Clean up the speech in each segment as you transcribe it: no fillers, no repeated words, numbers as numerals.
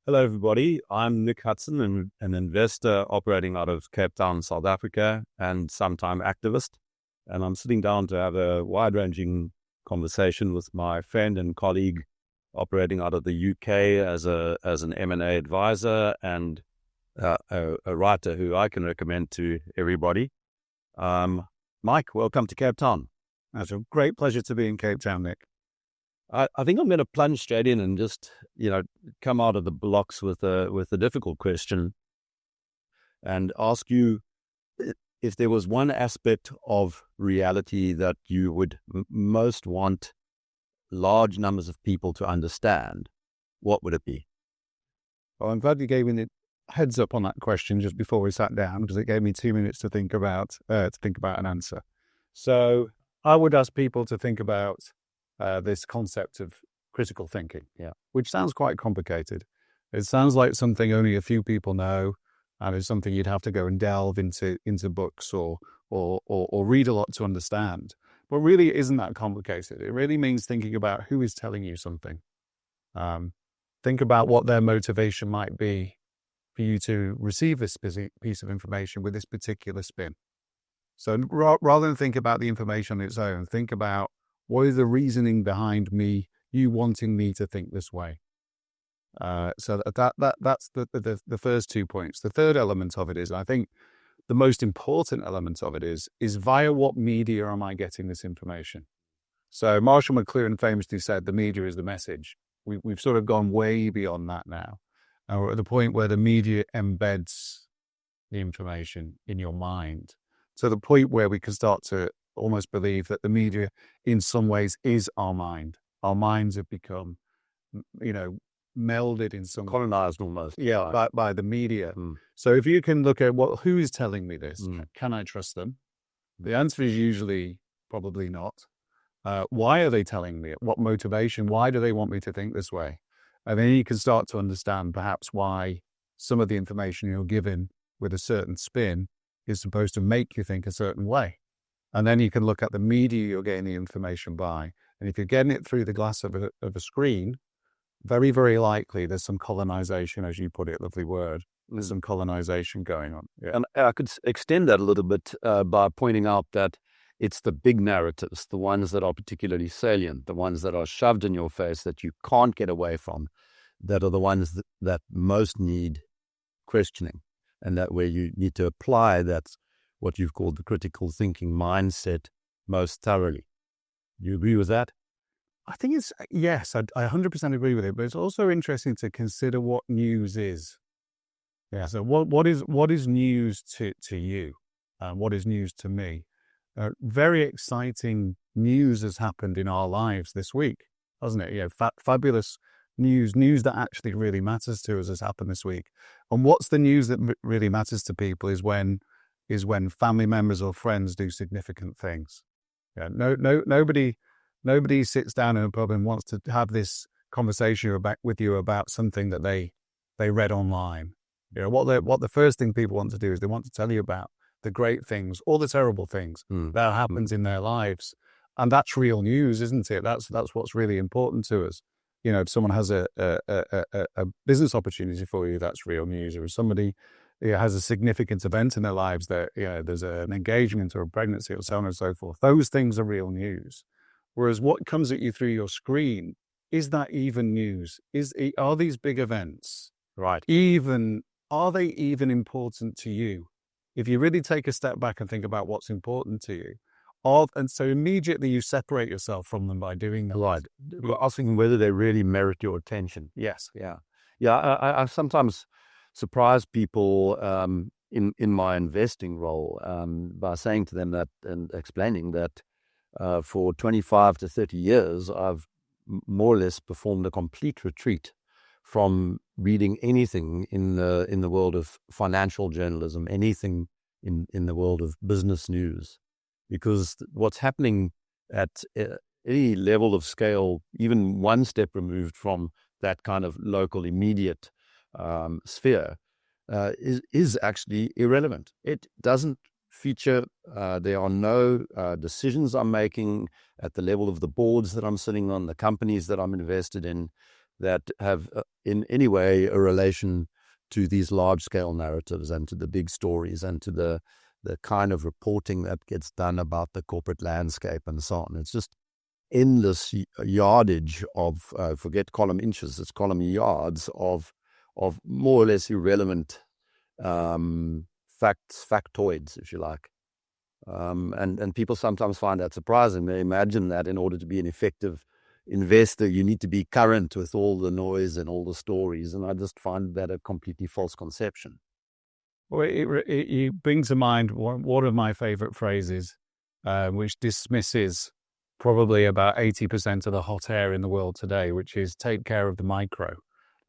Hello, everybody. I'm Nick Hudson, an investor operating out of Cape Town, South Africa, and sometime activist. And I'm sitting down to have a wide-ranging conversation with my friend and colleague operating out of the UK as an M&A advisor and a writer who I can recommend to everybody. Mike, welcome to Cape Town. It's a great pleasure to be in Cape Town, Nick. I think I'm going to plunge straight in and just, come out of the blocks with a difficult question and ask you if there was one aspect of reality that you would most want large numbers of people to understand, what would it be? Well, I'm glad you gave me a heads up on that question just before we sat down, because it gave me 2 minutes to think about an answer. So I would ask people to think about this concept of critical thinking, which sounds quite complicated. It sounds like something only a few people know, and it's something you'd have to go and delve into books or read a lot to understand. But really, it isn't that complicated. It really means thinking about who is telling you something. Think about what their motivation might be for you to receive this piece of information with this particular spin. So rather than think about the information on its own, think about what is the reasoning behind you wanting me to think this way. So that's the first 2 points. The third element of it is, I think the most important element of it is via what media am I getting this information? So Marshall McLuhan famously said, the media is the message. We've sort of gone way beyond that now. And we're at the point where the media embeds the information in your mind, to the point where we can start to almost believe that the media in some ways is our mind. Our minds have become, melded in some... Colonized almost. Yeah, by the media. So if you can look at who is telling me this, can I trust them? The answer is usually probably not. Why are they telling me it? What motivation? Why do they want me to think this way? And then you can start to understand perhaps why some of the information you're given with a certain spin is supposed to make you think a certain way. And then you can look at the media you're getting the information by. And if you're getting it through the glass of a screen, very, very likely there's some colonization, as you put it, lovely word. There's some colonization going on. Yeah. And I could extend that a little bit by pointing out that it's the big narratives, the ones that are particularly salient, the ones that are shoved in your face that you can't get away from, that are the ones that most need questioning, and that where you need to apply that, what you've called the critical thinking mindset, most thoroughly. Do you agree with that? I think yes, I 100% agree with it, but it's also interesting to consider what news is. Yeah. So what is news to you? What is news to me? Very exciting news has happened in our lives this week, hasn't it? Fabulous news that actually really matters to us has happened this week. And what's the news that really matters to people is when family members or friends do significant things. Yeah, nobody sits down in a pub and wants to have this conversation with you about something that they read online. What the first thing people want to do is they want to tell you about the great things or the terrible things that happens in their lives, and that's real news, isn't it? That's what's really important to us. If someone has a business opportunity for you, that's real news. Or if somebody has a significant event in their lives, that there's an engagement or a pregnancy or so on and so forth, those things are real news. Whereas what comes at you through your screen, is that even news? Are these big events, right? Are they even important to you? If you really take a step back and think about what's important to you, and so immediately you separate yourself from them by doing that. Right. Asking whether they really merit your attention. Yes. Yeah. I sometimes surprise people in my investing role by saying to them that and explaining that for 25 to 30 years, I've more or less performed a complete retreat from reading anything in the world of financial journalism, anything in the world of business news, because what's happening at any level of scale, even one step removed from that kind of local immediate sphere, is actually irrelevant. It doesn't feature. There are no decisions I'm making at the level of the boards that I'm sitting on, the companies that I'm invested in. that have in any way a relation to these large-scale narratives and to the big stories and to the kind of reporting that gets done about the corporate landscape and so on. It's just endless yardage of, forget column inches, it's column yards of more or less irrelevant factoids, if you like. And people sometimes find that surprising. They imagine that in order to be an effective investor, you need to be current with all the noise and all the stories. And I just find that a completely false conception. Well, it brings to mind one of my favorite phrases, which dismisses probably about 80% of the hot air in the world today, which is take care of the micro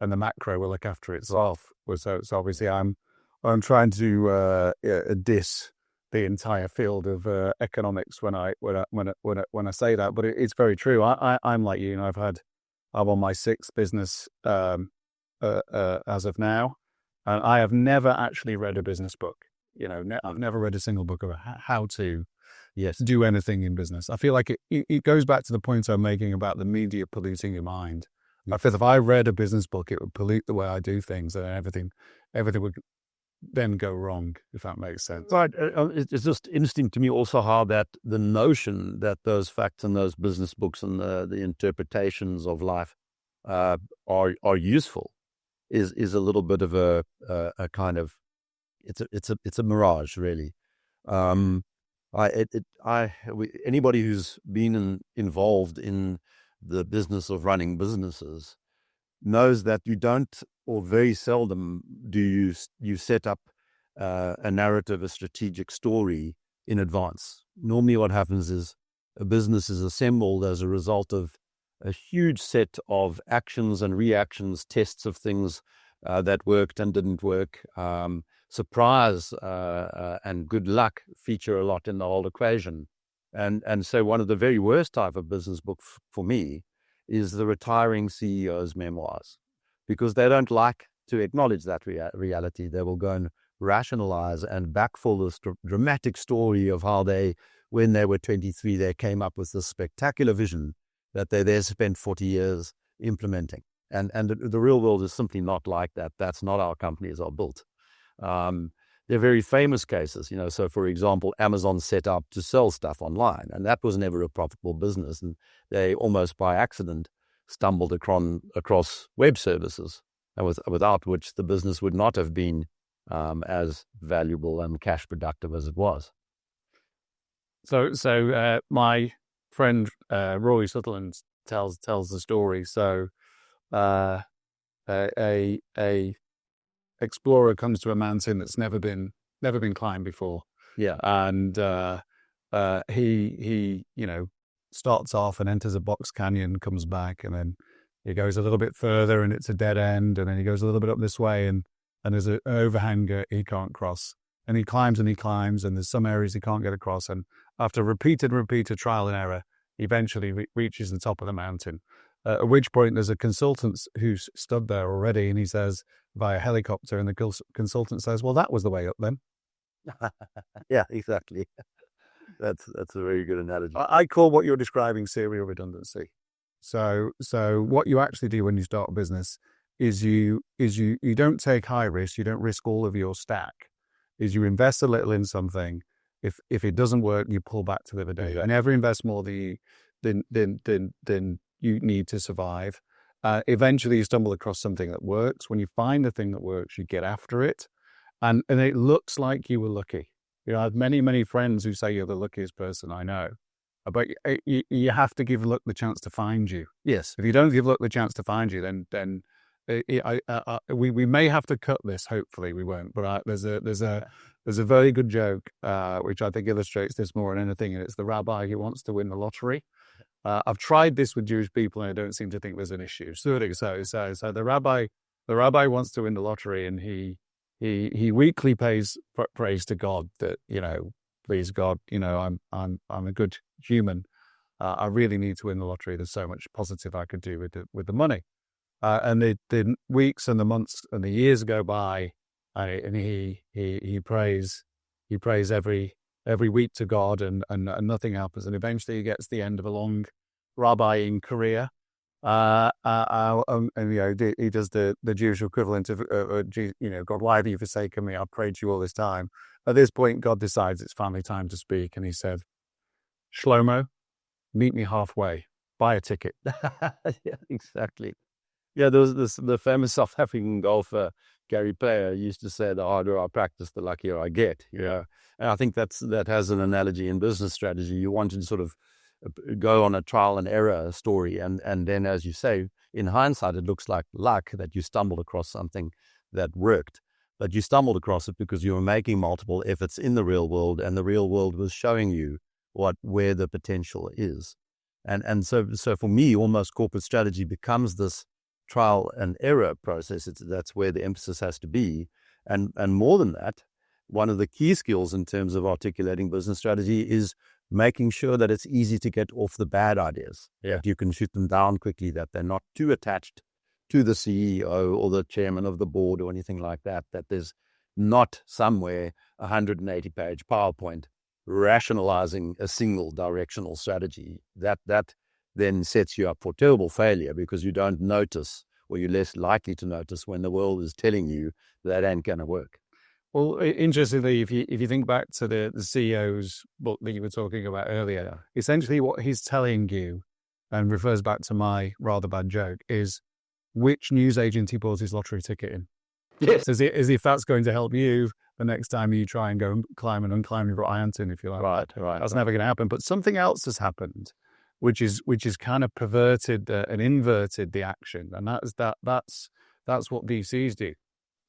and the macro will look after itself. So obviously I'm trying to diss the entire field of economics when I say that, but it's very true. I'm like you, I'm on my sixth business as of now, and I have never actually read a business book. I've never read a single book of how to do anything in business. I feel like it goes back to the point I'm making about the media polluting your mind. I feel if I read a business book, it would pollute the way I do things, and everything would then go wrong, if that makes sense. Right. It's just interesting to me also how that the notion that those facts and those business books and the interpretations of life are useful is a little bit of a kind of it's a mirage, really. Anybody who's been involved in the business of running businesses knows that you don't, or very seldom do you set up a narrative, a strategic story in advance. Normally what happens is a business is assembled as a result of a huge set of actions and reactions, tests of things that worked and didn't work. Surprise and good luck feature a lot in the whole equation. And so one of the very worst type of business book for me is the retiring CEO's memoirs, because they don't like to acknowledge that reality. They will go and rationalize and backfill this dramatic story of how when they were 23, they came up with this spectacular vision that they there spent 40 years implementing. And the real world is simply not like that. That's not how companies are built. They're very famous cases, so for example, Amazon set up to sell stuff online, and that was never a profitable business. And they almost by accident stumbled across web services, and without which the business would not have been as valuable and cash productive as it was. So my friend Roy Sutherland tells the story. So a explorer comes to a mountain that's never been climbed before. Yeah, and he starts off and enters a box canyon, comes back, and then he goes a little bit further and it's a dead end, and then he goes a little bit up this way and there's an overhanger he can't cross, and he climbs and there's some areas he can't get across, and after repeated trial and error, he eventually reaches the top of the mountain. At which point there's a consultant who's stood there already, and he says, via helicopter, and the consultant says, well, that was the way up then. Yeah, exactly. That's a very good analogy. I call what you're describing serial redundancy. So what you actually do when you start a business is you don't take high risk, you don't risk all of your stack, is you invest a little in something. If it doesn't work, you pull back to the other day. You never invest more than you need to survive. Eventually you stumble across something that works. When you find the thing that works, you get after it. And it looks like you were lucky. I have many friends who say you're the luckiest person I know. But you have to give luck the chance to find you. Yes. If you don't give luck the chance to find you, then we may have to cut this. Hopefully we won't. But there's a very good joke which I think illustrates this more than anything, and it's the rabbi who wants to win the lottery. I've tried this with Jewish people, and I don't seem to think there's an issue. So the rabbi wants to win the lottery, and he weekly prays to God that, please God, I'm a good human. I really need to win the lottery. There's so much positive I could do with the money. And the weeks and the months and the years go by, and he prays every week to God, and nothing happens. And eventually he gets the end of a long rabbiing career, And he does the Jewish equivalent of, God, why have you forsaken me? I've prayed to you all this time. At this point, God decides it's finally time to speak. And he said, Shlomo, meet me halfway, buy a ticket. Yeah, exactly. Yeah, there was the famous South African golfer, Gary Player, used to say, the harder I practice, the luckier I get. Yeah. And I think that has an analogy in business strategy. You want to sort of go on a trial and error story. And then, as you say, in hindsight, it looks like luck that you stumbled across something that worked. But you stumbled across it because you were making multiple efforts in the real world, and the real world was showing you where the potential is. And so for me, almost corporate strategy becomes this trial and error process. That's where the emphasis has to be. And more than that, one of the key skills in terms of articulating business strategy is making sure that it's easy to get off the bad ideas. Yeah. You can shoot them down quickly, that they're not too attached to the CEO or the chairman of the board or anything like that, that there's not somewhere 180-page PowerPoint rationalizing a single directional strategy. That then sets you up for terrible failure, because you don't notice, or you're less likely to notice, when the world is telling you that ain't going to work. Well, interestingly, if you think back to the CEO's book that you were talking about earlier, essentially what he's telling you, and refers back to my rather bad joke, is which newsagent he bought his lottery ticket in. Yes. As if that's going to help you the next time you try and go and climb and unclimb your mountain, if you like. Right. That's never going to happen. But something else has happened, which is kind of perverted and inverted the action, and that's what VCs do.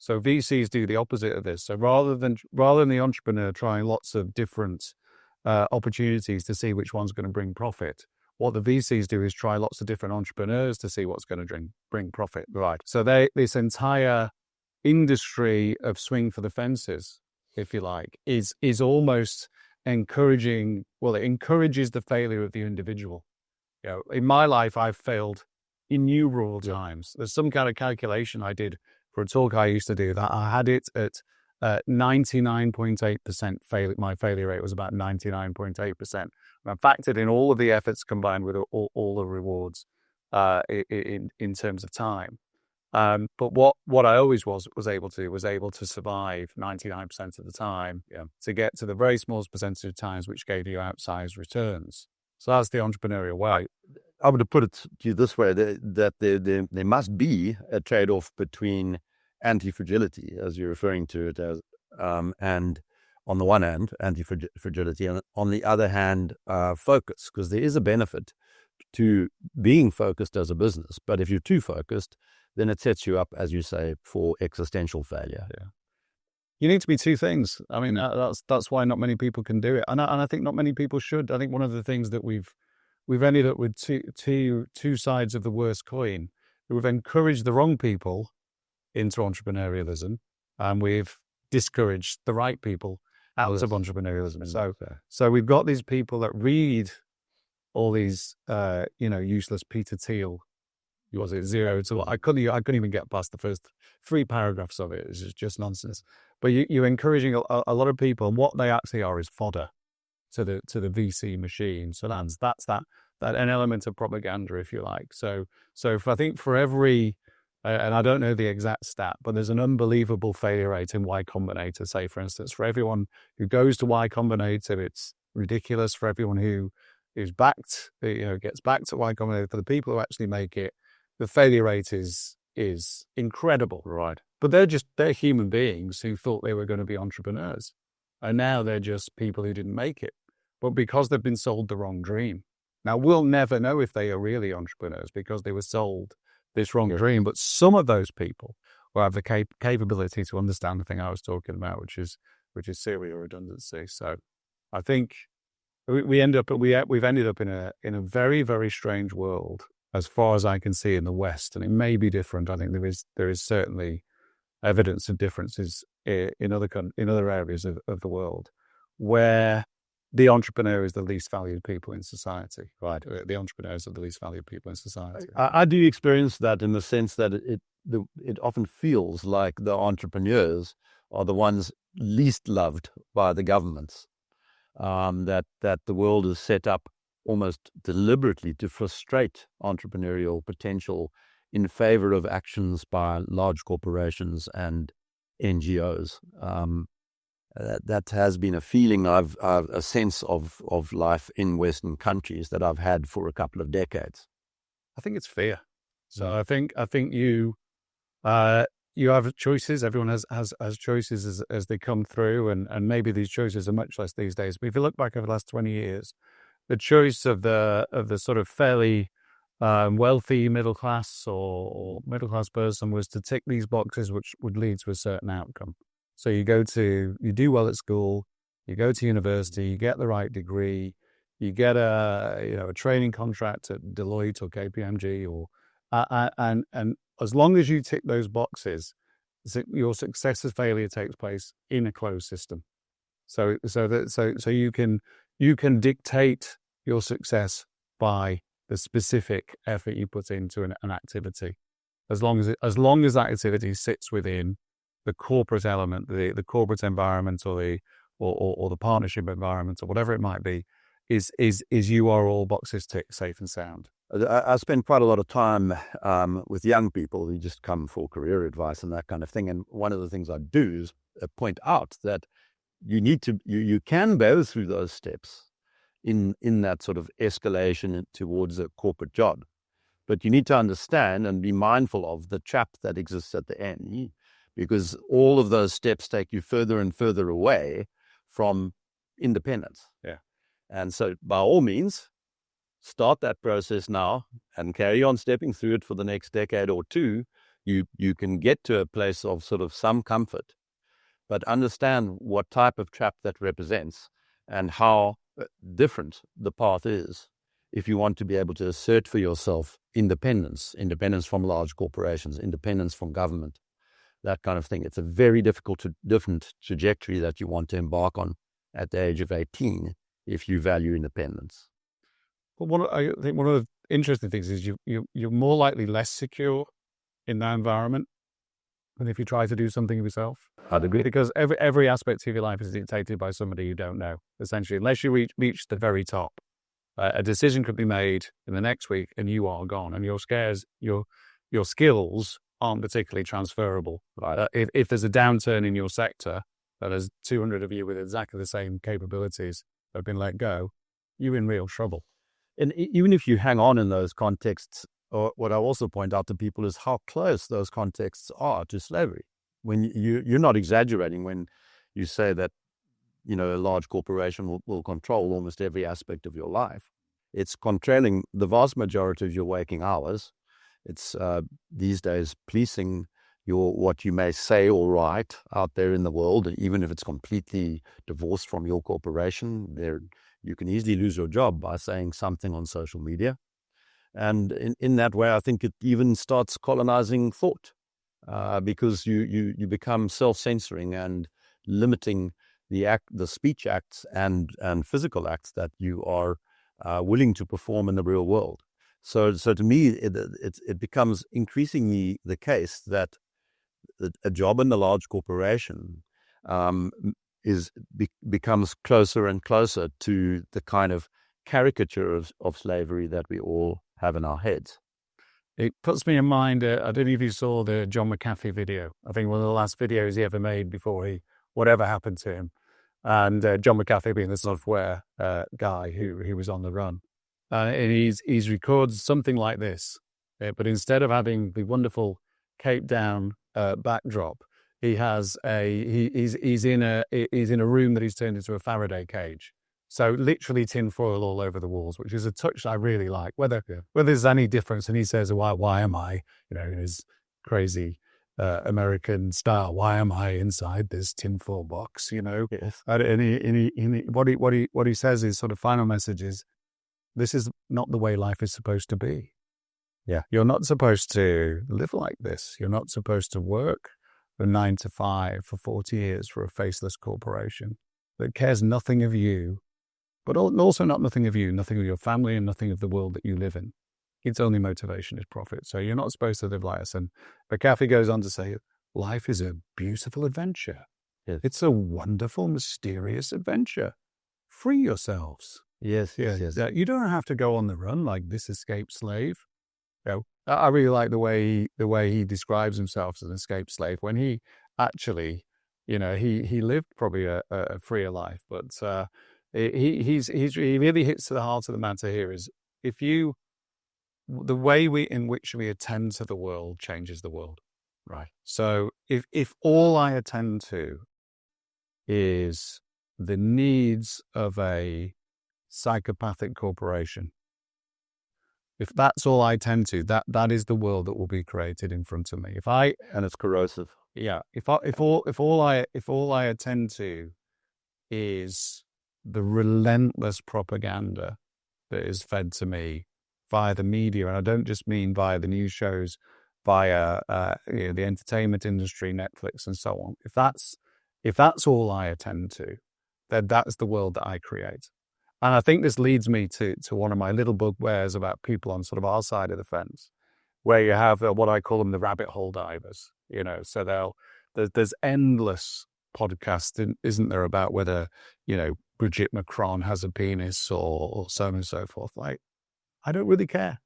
So VCs do the opposite of this. So rather than the entrepreneur trying lots of different opportunities to see which one's going to bring profit, what the VCs do is try lots of different entrepreneurs to see what's going to bring profit. Right. So this entire industry of swing for the fences, if you like, is almost encouraging. Well, it encourages the failure of the individual. In my life, I've failed innumerable times. There's some kind of calculation I did for a talk I used to do that I had it at 99.8% failure. My failure rate was about 99.8%. I factored in all of the efforts combined with all the rewards in terms of time. But what I always was able to survive 99% of the time, to get to the very smallest percentage of times which gave you outsized returns. So that's the entrepreneurial way. I would put it to you this way, that there must be a trade-off between anti-fragility, as you're referring to it as, and on the one hand, anti-fragility, and on the other hand, focus, because there is a benefit to being focused as a business. But if you're too focused, then it sets you up, as you say, for existential failure. Yeah. You need to be two things. I mean, that's why not many people can do it, and I think not many people should. I think one of the things that we've ended up with two sides of the worst coin. We've encouraged the wrong people into entrepreneurialism, and we've discouraged the right people out of entrepreneurialism. So we've got these people that read all these, useless Peter Thiel. Was it 0 to 1? I couldn't even get past the first 3 paragraphs of it. It's just nonsense. But you're encouraging a lot of people, and what they actually are is fodder to the VC machine. So that's an element of propaganda, if you like. So I think for every, and I don't know the exact stat, but there's an unbelievable failure rate in Y Combinator. Say, for instance, for everyone who goes to Y Combinator, it's ridiculous. For everyone who is backed, gets back to Y Combinator, for the people who actually make it, the failure rate is incredible. Right. But they're human beings who thought they were going to be entrepreneurs. And now they're just people who didn't make it. But because they've been sold the wrong dream. Now, we'll never know if they are really entrepreneurs because they were sold this wrong dream. But some of those people will have the capability to understand the thing I was talking about, which is serial redundancy. So I think we've ended up in a very, very strange world, as far as I can see, in the West, and it may be different. I think there is certainly evidence of differences in other areas of the world, where the entrepreneur is the least valued people in society. Right, the entrepreneurs are the least valued people in society. I do experience that, in the sense that it often feels like the entrepreneurs are the ones least loved by the governments. That the world is set up almost deliberately to frustrate entrepreneurial potential in favor of actions by large corporations and NGOs. That has been a feeling a sense of life in Western countries that I've had for a couple of decades. I think it's fear. So I think you have choices. Everyone has choices as they come through, and maybe these choices are much less these days. But if you look back over the last 20 years, the choice of the sort of fairly wealthy middle class or middle class person was to tick these boxes, which would lead to a certain outcome. So you do well at school, you go to university, you get the right degree, you get a training contract at Deloitte or KPMG, or and as long as you tick those boxes, your success or failure takes place in a closed system. So you can dictate your success by the specific effort you put into an activity, as long as that activity sits within the corporate element, the corporate environment, or the partnership environment, or whatever it might be, is you are all boxes ticked, safe and sound. I spend quite a lot of time with young people who just come for career advice and that kind of thing. And one of the things I do is point out that you can go through those steps in that sort of escalation towards a corporate job. But you need to understand and be mindful of the trap that exists at the end, because all of those steps take you further and further away from independence. Yeah. And so by all means, start that process now and carry on stepping through it for the next decade or two. You can get to a place of sort of some comfort, but understand what type of trap that represents and how different the path is if you want to be able to assert for yourself independence from large corporations, independence from government, that kind of thing. It's a very different trajectory that you want to embark on at the age of 18 if you value independence. Well, I think one of the interesting things is you're more likely less secure in that environment than if you try to do something yourself. I'd agree. Because every aspect of your life is dictated by somebody you don't know, essentially, unless you reach the very top. A decision could be made in the next week and you are gone, and your skills aren't particularly transferable. Right? If there's a downturn in your sector, and there's 200 of you with exactly the same capabilities that have been let go, you're in real trouble. And even if you hang on in those contexts, or what I also point out to people is how close those contexts are to slavery. When you're not exaggerating when you say that, a large corporation will control almost every aspect of your life. It's controlling the vast majority of your waking hours. It's these days policing what you may say or write out there in the world, even if it's completely divorced from your corporation. You can easily lose your job by saying something on social media. And in that way, I think it even starts colonizing thought, because you become self-censoring and limiting the speech acts and physical acts that you are willing to perform in the real world. So to me, it becomes increasingly the case that a job in a large corporation becomes closer and closer to the kind of caricature of slavery that we all have in our heads. It puts me in mind, I don't know if you saw the John McAfee video. I think one of the last videos he ever made before whatever happened to him. And John McAfee being the software guy who was on the run. And he's records something like this. But instead of having the wonderful Cape Town backdrop, he has he's in a room that he's turned into a Faraday cage. So literally tinfoil all over the walls, which is a touch I really like. Whether there's any difference, and he says, "Why am I?" In his crazy American style, "Why am I inside this tinfoil box?" Yes. And what he says is sort of final message is, this is not the way life is supposed to be. Yeah, you're not supposed to live like this. You're not supposed to work a 9 to 5 for 40 years for a faceless corporation that cares nothing of you. But also nothing of you, nothing of your family, and nothing of the world that you live in. Its only motivation is profit. So you're not supposed to live like this. And McAfee goes on to say, life is a beautiful adventure. Yes. It's a wonderful, mysterious adventure. Free yourselves. Yes, Yeah, yes, yes. you don't have to go on the run like this escaped slave. You know, I really like the way he describes himself as an escaped slave when he actually, he lived probably a freer life, but he really hits to the heart of the matter here. Is if you the way in which we attend to the world changes the world. Right. So if all I attend to is the needs of a psychopathic corporation, if that's all I tend to, that is the world that will be created in front of me. And it's corrosive. Yeah, if all I attend to is the relentless propaganda that is fed to me via the media, and I don't just mean via the news shows, via the entertainment industry, Netflix, and so on. If that's all I attend to, then that's the world that I create. And I think this leads me to one of my little bugbears about people on sort of our side of the fence, where you have what I call them the rabbit hole divers. So there's endless podcasts, isn't there, about whether Brigitte Macron has a penis or so on and so forth. Like, I don't really care.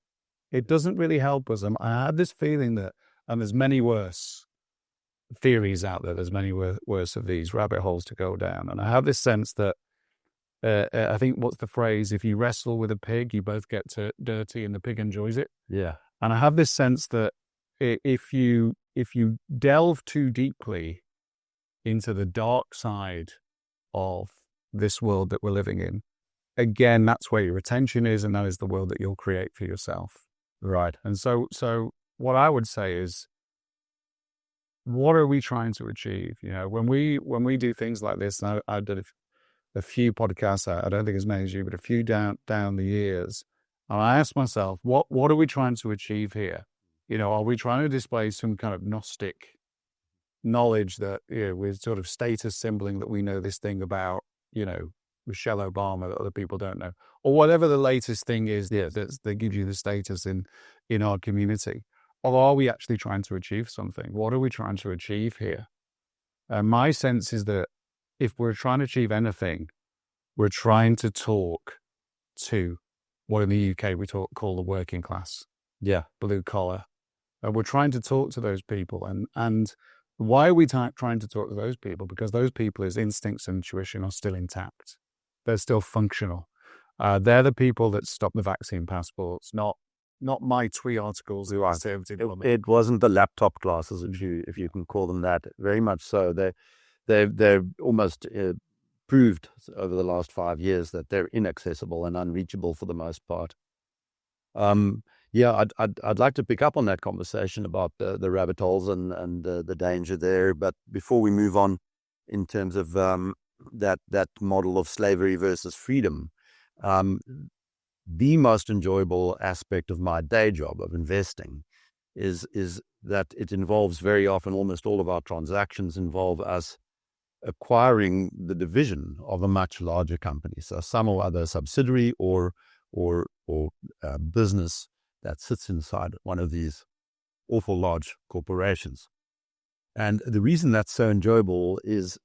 It doesn't really help us. I have this feeling that, and there's many worse theories out there. There's many worse of these rabbit holes to go down. And I have this sense that I think, what's the phrase? If you wrestle with a pig, you both get dirty and the pig enjoys it. Yeah. And I have this sense that if you delve too deeply into the dark side of this world that we're living in, again, that's where your attention is, and that is the world that you'll create for yourself. Right. And so what I would say is, what are we trying to achieve? When we do things like this, and I've done a few podcasts, I don't think as many as you, but a few down the years, and I ask myself, what are we trying to achieve here? Are we trying to display some kind of Gnostic knowledge that we're sort of status symboling that we know this thing about Michelle Obama that other people don't know, or whatever the latest thing is that gives you the status in our community? Or are we actually trying to achieve something? What are we trying to achieve here? My sense is that if we're trying to achieve anything, we're trying to talk to what in the UK we call the working class, blue collar. We're trying to talk to those people, and why are we trying to talk to those people? Because those people's instincts and intuition are still intact. They're still functional. They're the people that stop the vaccine passports, not my tweet articles. It wasn't the laptop classes, if you can call them that. Very much so. They've almost proved over the last 5 years that they're inaccessible and unreachable for the most part. I'd like to pick up on that conversation about the rabbit holes and the danger there. But before we move on, in terms of that model of slavery versus freedom, the most enjoyable aspect of my day job of investing is that it involves very often, almost all of our transactions involve us acquiring the division of a much larger company. So some or other subsidiary or business that sits inside one of these awful large corporations. And the reason that's so enjoyable is,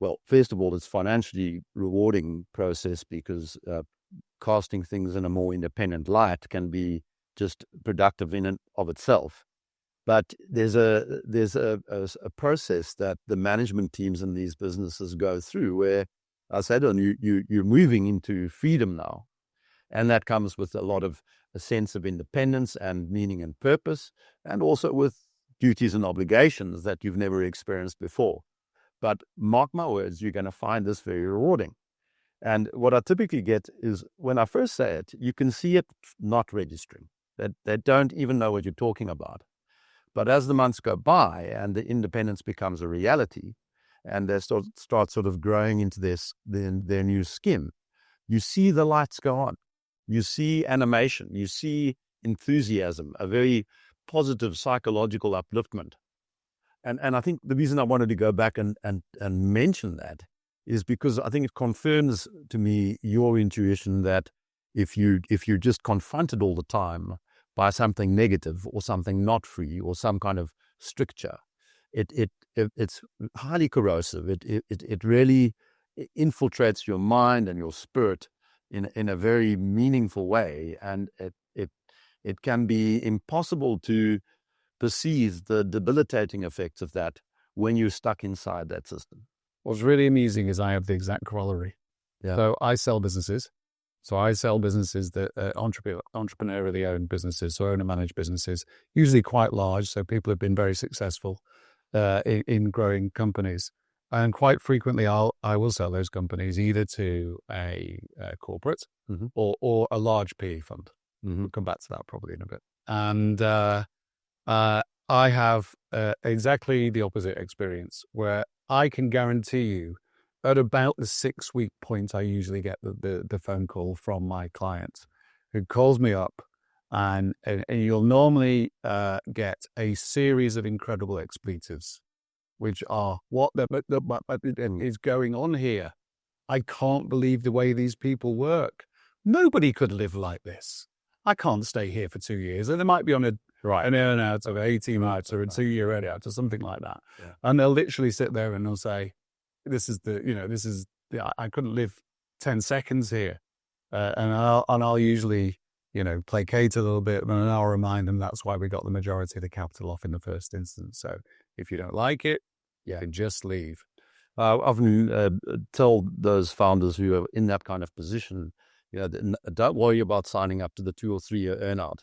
well, first of all, it's financially rewarding process because casting things in a more independent light can be just productive in and of itself. But there's a process that the management teams in these businesses go through where, I said, you're moving into freedom now. And that comes with a sense of independence and meaning and purpose, and also with duties and obligations that you've never experienced before. But mark my words, you're going to find this very rewarding. And what I typically get is, when I first say it, you can see it not registering. That they don't even know what you're talking about. But as the months go by and the independence becomes a reality, and they start sort of growing into their new skin, you see the lights go on. You see animation. You see enthusiasm, a very positive psychological upliftment. And I think the reason I wanted to go back and mention that is because I think it confirms to me your intuition that if you're just confronted all the time by something negative or something not free or some kind of stricture, it's highly corrosive. It really infiltrates your mind and your spirit in a very meaningful way, and it can be impossible to perceive the debilitating effects of that when you're stuck inside that system. What's really amusing is I have the exact corollary. Yeah. So I sell businesses. So I sell businesses that entrepreneurially owned businesses, so owner-managed businesses, usually quite large. So people have been very successful in growing companies. And quite frequently, I will sell those companies either to a corporate or a large PE fund. We'll come back to that probably in a bit. And I have exactly the opposite experience, where I can guarantee you at about the 6-week point, I usually get the phone call from my client who calls me up, and you'll normally get a series of incredible expletives, which are, what is going on here? I can't believe the way these people work. Nobody could live like this. I can't stay here for 2 years. And they might be on an earn out of 18 months or a 2-year earn out or something like that. Yeah. And they'll literally sit there and they'll say, I couldn't live 10 seconds here. And I'll usually, placate a little bit, and I'll remind them that's why we got the majority of the capital off in the first instance. So if you don't like it, you can just leave. I often tell those founders who are in that kind of position, don't worry about signing up to the 2 or 3 year earnout,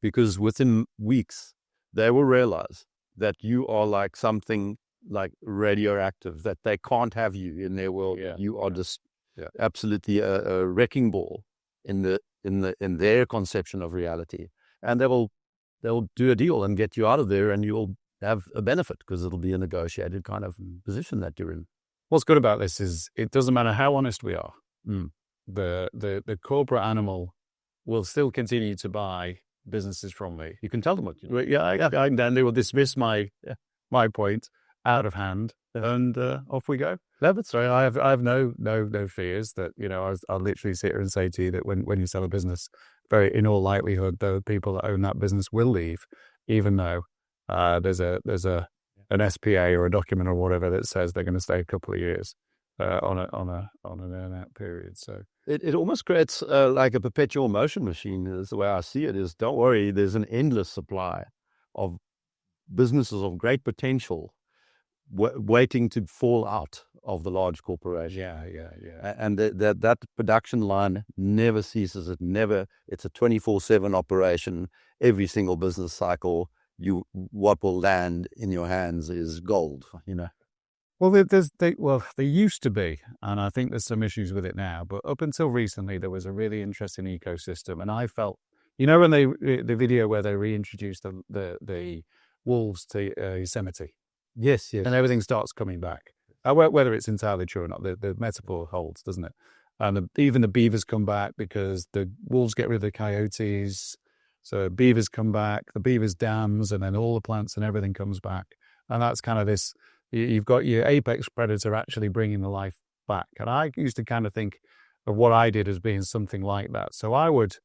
because within weeks they will realize that you are like something like radioactive, that they can't have you in their world. You are just absolutely a wrecking ball in their conception of reality, and they'll do a deal and get you out of there, and you'll have a benefit because it'll be a negotiated kind of position that you're in. What's good about this is it doesn't matter how honest we are. The corporate animal will still continue to buy businesses from me. You can tell them what you know. And then they will dismiss my point out of hand, and off we go. No, but sorry, I have no fears that I'll literally sit here and say to you that when you sell a business, very in all likelihood, the people that own that business will leave, even though there's an SPA or a document or whatever that says they're going to stay a couple of years on an earn-out period. So it almost creates like a perpetual motion machine. Is the way I see it. Is, don't worry, there's an endless supply of businesses of great potential waiting to fall out of the large corporation. Yeah. And that production line never ceases. It's a 24/7 operation. Every single business cycle, what will land in your hands is gold. Well, there used to be, and I think there's some issues with it now. But up until recently, there was a really interesting ecosystem, and I felt, when the video where they reintroduced the wolves to Yosemite. Yes. And everything starts coming back. Whether it's entirely true or not, the metaphor holds, doesn't it? And even the beavers come back because the wolves get rid of the coyotes. So beavers come back, the beavers dams, and then all the plants and everything comes back. And that's kind of this, you've got your apex predator actually bringing the life back. And I used to kind of think of what I did as being something like that. So I would,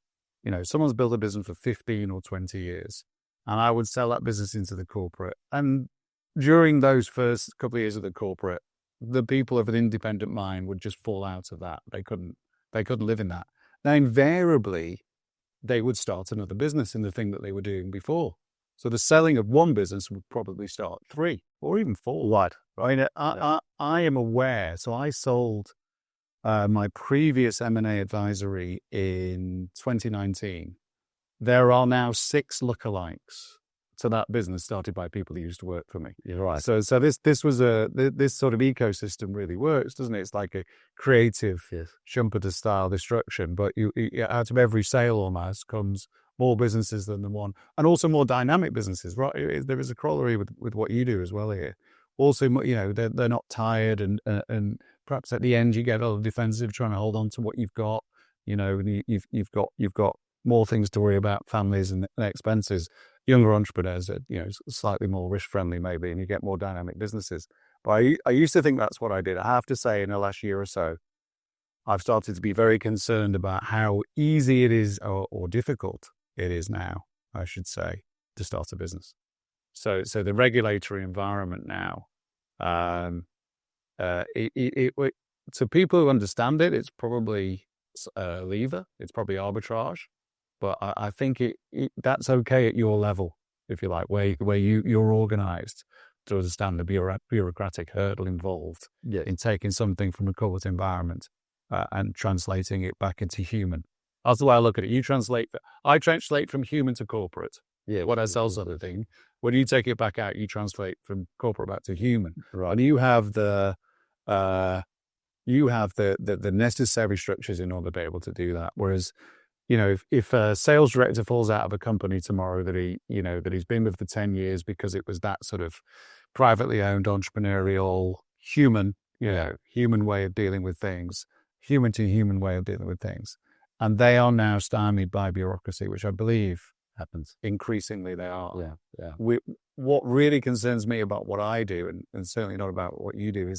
someone's built a business for 15 or 20 years, and I would sell that business into the corporate. And during those first couple of years of the corporate, the people of an independent mind would just fall out of that. They couldn't live in that. Now, invariably, they would start another business in the thing that they were doing before. So the selling of one business would probably start 3 or even 4. Right. I am aware. So I sold my previous M&A advisory in 2019. There are now 6 lookalikes to that business started by people who used to work for me. You're right. So this was this sort of ecosystem really works, doesn't it? It's like a creative Schumpeter style destruction, but you out of every sale almost comes more businesses than the one, and also more dynamic businesses. Right? There is a corollary with what you do as well here. Also, they're not tired, and perhaps at the end you get a little defensive, trying to hold on to what you've got. You've got more things to worry about, families and expenses. Younger entrepreneurs are, slightly more risk friendly maybe, and you get more dynamic businesses. But I used to think that's what I did. I have to say, in the last year or so, I've started to be very concerned about how easy it is, or difficult it is now, I should say, to start a business. So the regulatory environment now, to people who understand it, it's probably lever. It's probably arbitrage, but I think that's okay at your level, if you like, where you're organized to understand the bureaucratic hurdle involved in taking something from a corporate environment and translating it back into human. That's the way I look at it. I translate from human to corporate. Yeah, when I sell something, when you take it back out, you translate from corporate back to human. Right. And you have the necessary structures in order to be able to do that. Whereas, if a sales director falls out of a company tomorrow that he's been with for 10 years because it was that sort of privately owned, entrepreneurial, human way of dealing with things, human to human way of dealing with things, and they are now stymied by bureaucracy, which I believe happens increasingly. They are. Yeah. What really concerns me about what I do, and certainly not about what you do,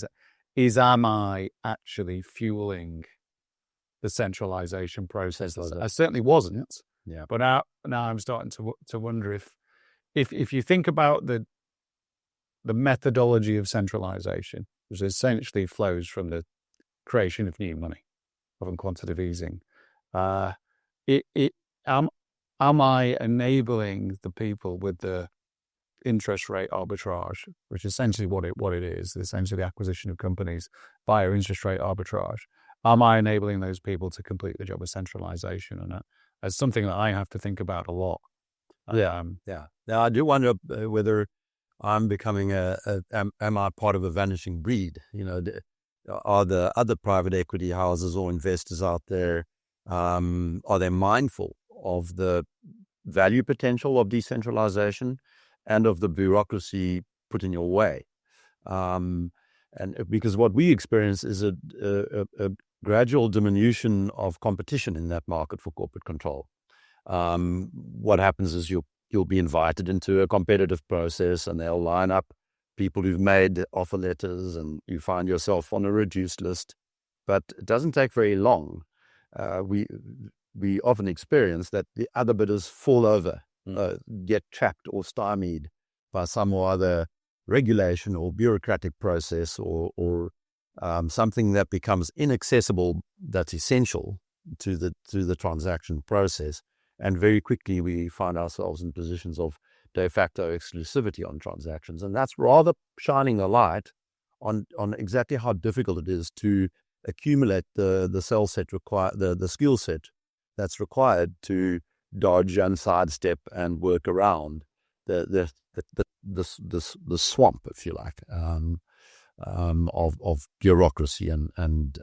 is am I actually fueling the centralization process? I certainly wasn't. Yeah. But now I'm starting to wonder if you think about the methodology of centralization, which essentially flows from the creation of new money, of quantitative easing, am I enabling the people with the interest rate arbitrage, which is essentially what it is, essentially the acquisition of companies via interest rate arbitrage? Am I enabling those people to complete the job of centralization? And that's something that I have to think about a lot. Yeah. Now, I do wonder whether I'm becoming am I part of a vanishing breed? Are the other private equity houses or investors out there, are they mindful of the value potential of decentralization and of the bureaucracy put in your way? And because what we experience is a gradual diminution of competition in that market for corporate control. What happens is you'll be invited into a competitive process, and they'll line up people who've made offer letters, and you find yourself on a reduced list. But it doesn't take very long. We often experience that the other bidders fall over, get trapped or stymied by some or other regulation or bureaucratic process or something that becomes inaccessible that's essential to the transaction process. And very quickly we find ourselves in positions of de facto exclusivity on transactions. And that's rather shining a light on exactly how difficult it is to accumulate the skill set that's required to dodge and sidestep and work around the swamp, if you like, of bureaucracy and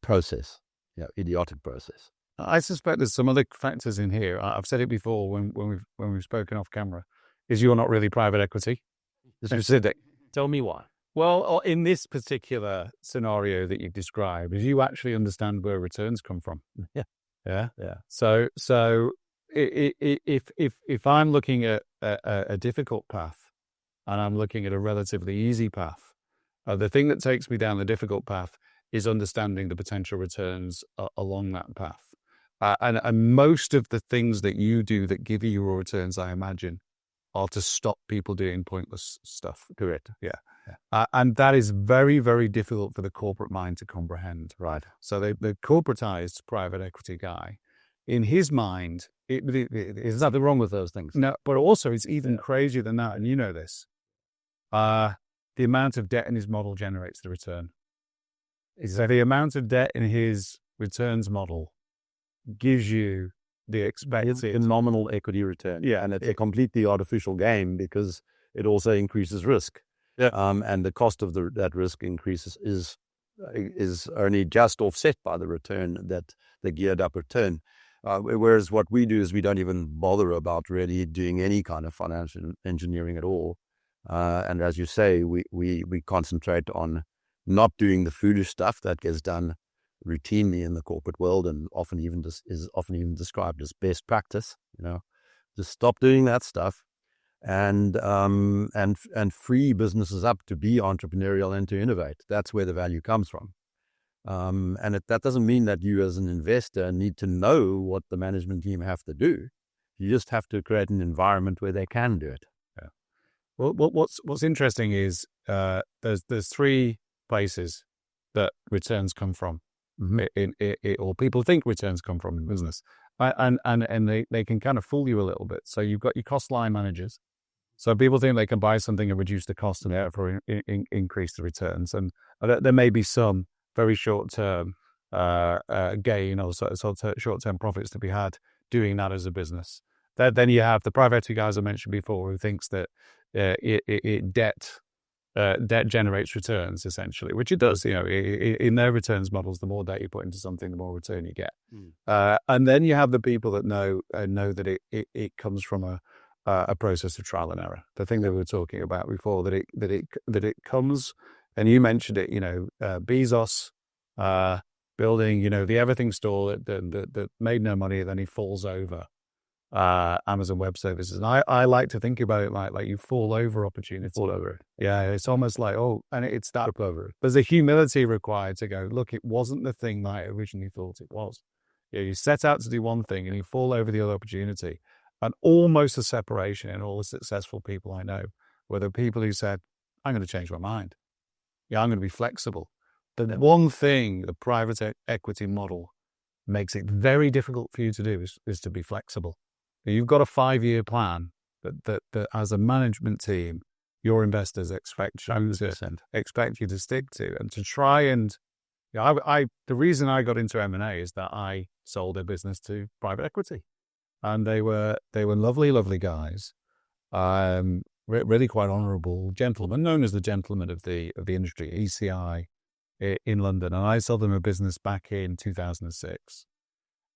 process, idiotic process. I suspect there's some other factors in here. I've said it before when we've spoken off camera. Is you're not really private equity. Specific. Tell me why. Well, in this particular scenario that you've described, is you actually understand where returns come from. Yeah. So if I'm looking at a difficult path and I'm looking at a relatively easy path, the thing that takes me down the difficult path is understanding the potential returns along that path. And most of the things that you do that give you your returns, I imagine, are to stop people doing pointless stuff. Correct. Yeah. And that is very, very difficult for the corporate mind to comprehend. Right. So the corporatized private equity guy, in his mind, there's nothing wrong with those things. No, but also it's even crazier than that, and you know this. The amount of debt in his model generates the return. So the amount of debt in his returns model gives you the expected nominal equity return. Yeah. And it's a completely artificial game because it also increases risk. Yeah. And the cost of that risk increases is only just offset by the return, that the geared up return. Whereas what we do is we don't even bother about really doing any kind of financial engineering at all. And as you say, we concentrate on not doing the foolish stuff that gets done routinely in the corporate world and is often even described as best practice. Just stop doing that stuff and free businesses up to be entrepreneurial and to innovate. That's where the value comes from. And that doesn't mean that you as an investor need to know what the management team have to do. You just have to create an environment where they can do it. Yeah. Well, what's interesting is there's three places that returns come from. or people think returns come from in business. And they can kind of fool you a little bit. So you've got your cost line managers. So people think they can buy something and reduce the cost and therefore increase the returns. And there may be some very short-term gain or short-term profits to be had doing that as a business. Then you have the private equity guys I mentioned before who thinks that debt generates returns, essentially, which it does. In their returns models, the more debt you put into something, the more return you get. And then you have the people that know that it comes from a process of trial and error. The thing that we were talking about before, that it comes, and you mentioned it. Bezos building, the everything store that made no money, then he falls over Amazon Web Services. And I like to think about it like you fall over opportunity. Fall over. Yeah, it's almost like, and it's that over. There's a humility required to go, look, it wasn't the thing that I originally thought it was. You set out to do one thing and you fall over the other opportunity. And almost a separation in all the successful people I know, were the people who said, I'm going to change my mind. I'm going to be flexible. The one thing the private equity model makes it very difficult for you to do is to be flexible. You've got a 5-year plan that as a management team, your investors expect you to stick to, and to try and, the reason I got into M&A is that I sold a business to private equity, and they were lovely, lovely guys, really quite honourable gentlemen, known as the gentlemen of the industry, ECI in London, and I sold them a business back in 2006.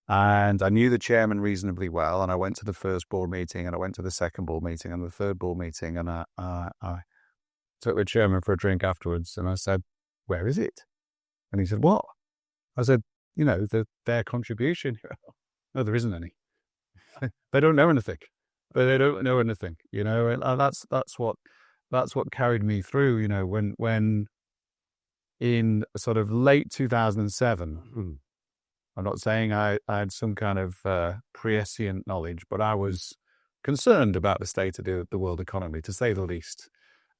And I knew the chairman reasonably well, and I went to the first board meeting, and I went to the second board meeting, and the third board meeting, and I took the chairman for a drink afterwards, and I said, "Where is it?" And he said, "What?" I said, their contribution. No, there isn't any. They don't know anything. They don't know anything, and that's what carried me through, when in sort of late 2007. I'm not saying I had some kind of prescient knowledge, but I was concerned about the state of the world economy, to say the least.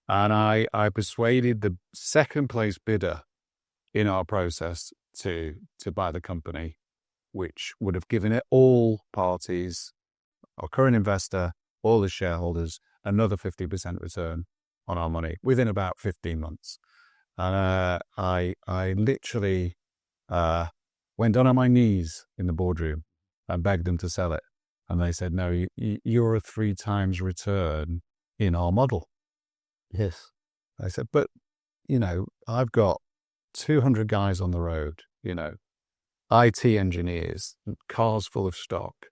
And I persuaded the second place bidder in our process to buy the company, which would have given it all parties, our current investor, all the shareholders, another 50% return on our money within about 15 months. And I literally went down on my knees in the boardroom and begged them to sell it. And they said, "No, you're a 3 times return in our model." Yes. I said, "But, I've got 200 guys on the road, IT engineers, cars full of stock.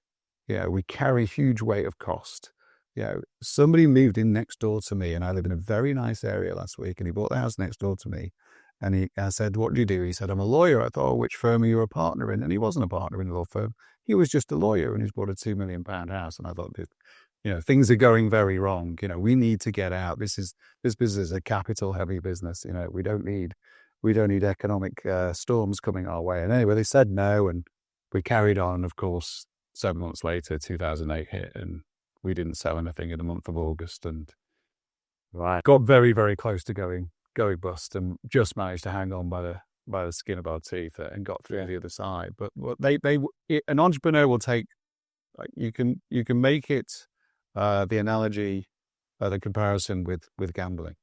We carry a huge weight of cost. Somebody moved in next door to me, and I live in a very nice area last week, and he bought the house next door to me. And I said, "What do you do?" He said, "I'm a lawyer." I thought, "Which firm are you a partner in?" And he wasn't a partner in the law firm. He was just a lawyer, and he's bought a £2 million house. And I thought, things are going very wrong. We need to get out. This business is a capital heavy business. We don't need economic storms coming our way. And anyway, they said no, and we carried on. Of course, 7 months later, 2008 hit, and we didn't sell anything in the month of August, and got very, very close to going bust, and just managed to hang on by the skin of our teeth and got through the other side. But an entrepreneur will take, you can make it the analogy, the comparison with gambling.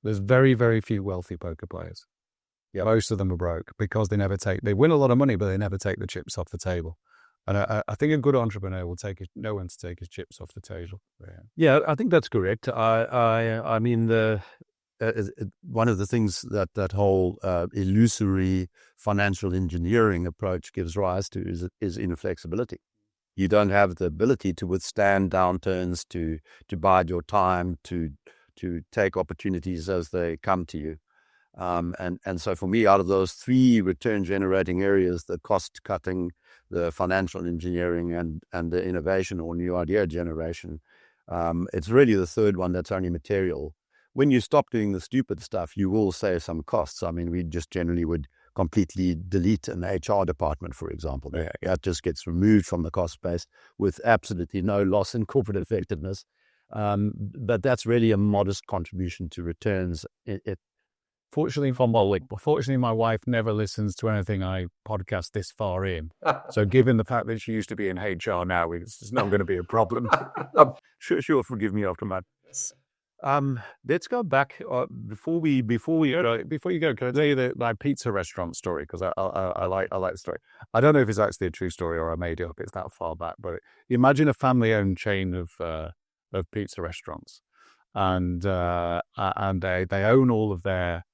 There's very, very few wealthy poker players. Most of them are broke because they win a lot of money, but they never take the chips off the table. And I think a good entrepreneur will know when to take his chips off the table. Yeah, I think that's correct. I mean, one of the things that whole illusory financial engineering approach gives rise to is inflexibility. You don't have the ability to withstand downturns, to bide your time, to take opportunities as they come to you. And so for me, out of those 3 return generating areas, the cost cutting, the financial engineering, and the innovation or new idea generation, it's really the third one that's only material. When you stop doing the stupid stuff, you will save some costs. I mean, we just generally would completely delete an HR department, for example. That just gets removed from the cost base with absolutely no loss in corporate effectiveness. But that's really a modest contribution to returns Fortunately, my wife never listens to anything I podcast this far in. So given the fact that she used to be in HR now, it's not going to be a problem. I'm sure she'll forgive me after that. Let's go back before you go. Can I tell you my pizza restaurant story? Because I like the story. I don't know if it's actually a true story or I made it up. It's that far back, but imagine a family-owned chain of pizza restaurants, and they own all of their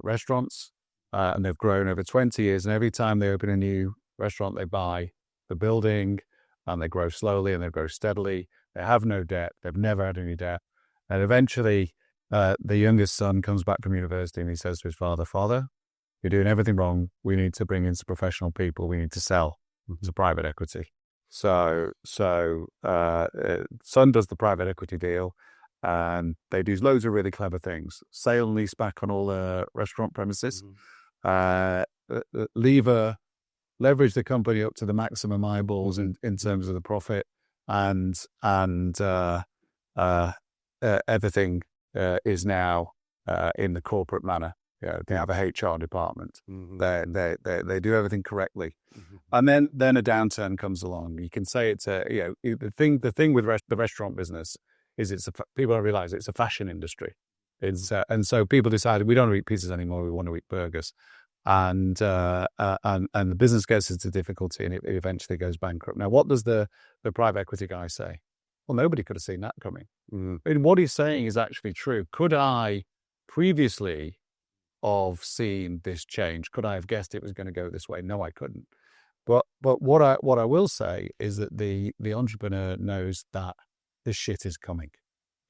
restaurants, and they've grown over 20 years. And every time they open a new restaurant, they buy the building, and they grow slowly and they grow steadily. They have no debt. They've never had any debt. And eventually, the youngest son comes back from university and he says to his father, "Father, you're doing everything wrong. We need to bring in some professional people. We need to sell to private equity." So son does the private equity deal, and they do loads of really clever things. Sale and lease back on all the restaurant premises. Leverage the company up to the maximum eyeballs in terms of the profit, and everything is now in the corporate manner. They have a HR department. They do everything correctly, and then a downturn comes along. You can say it's the thing with the restaurant business is people don't realize it's a fashion industry. It's and so people decided we don't want to eat pizzas anymore. We want to eat burgers, and the business gets into difficulty and it eventually goes bankrupt. Now, what does the private equity guy say? Well, nobody could have seen that coming. And what he's saying is actually true. Could I previously have seen this change? Could I have guessed it was going to go this way? No, I couldn't. But what I will say is that the entrepreneur knows that this shit is coming.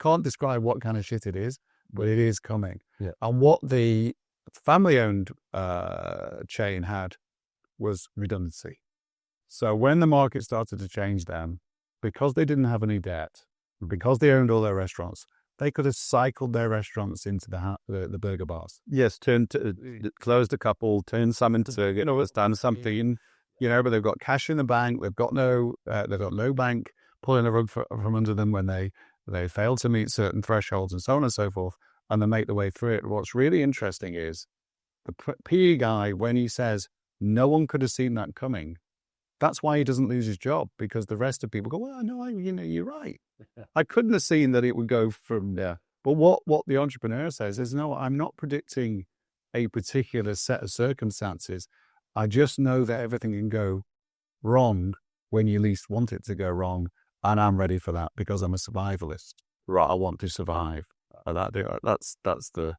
Can't describe what kind of shit it is, but it is coming. Yeah. And what the family-owned chain had was redundancy. So when the market started to change them, because they didn't have any debt, because they owned all their restaurants, they could have cycled their restaurants into the burger bars. Yes, closed a couple, turned some into done something, but they've got cash in the bank. They've got no bank pulling the rug from under them when they fail to meet certain thresholds and so on and so forth, and they make the way through it. What's really interesting is the PE guy, when he says no one could have seen that coming, that's why he doesn't lose his job, because the rest of people go, well, no, you're right. I couldn't have seen that it would go from there. But what the entrepreneur says is, no, I'm not predicting a particular set of circumstances. I just know that everything can go wrong when you least want it to go wrong. And I'm ready for that because I'm a survivalist. Right. I want to survive. That's the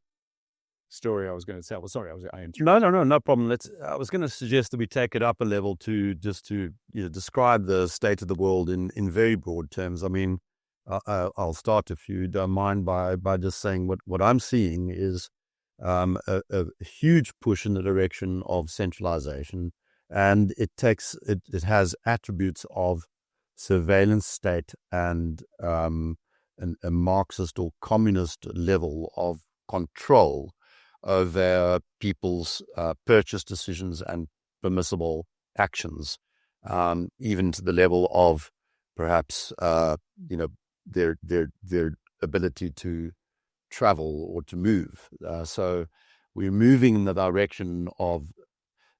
story I was going to tell. Well, sorry, I interrupted. No problem. I was going to suggest that we take it up a level to describe the state of the world in very broad terms. I mean, I'll start, if you don't mind, by just saying what I'm seeing is a huge push in the direction of centralization, and it has attributes of surveillance state and a Marxist or communist level of control over people's purchase decisions and permissible actions, even to the level of perhaps their ability to travel or to move. So we're moving in the direction of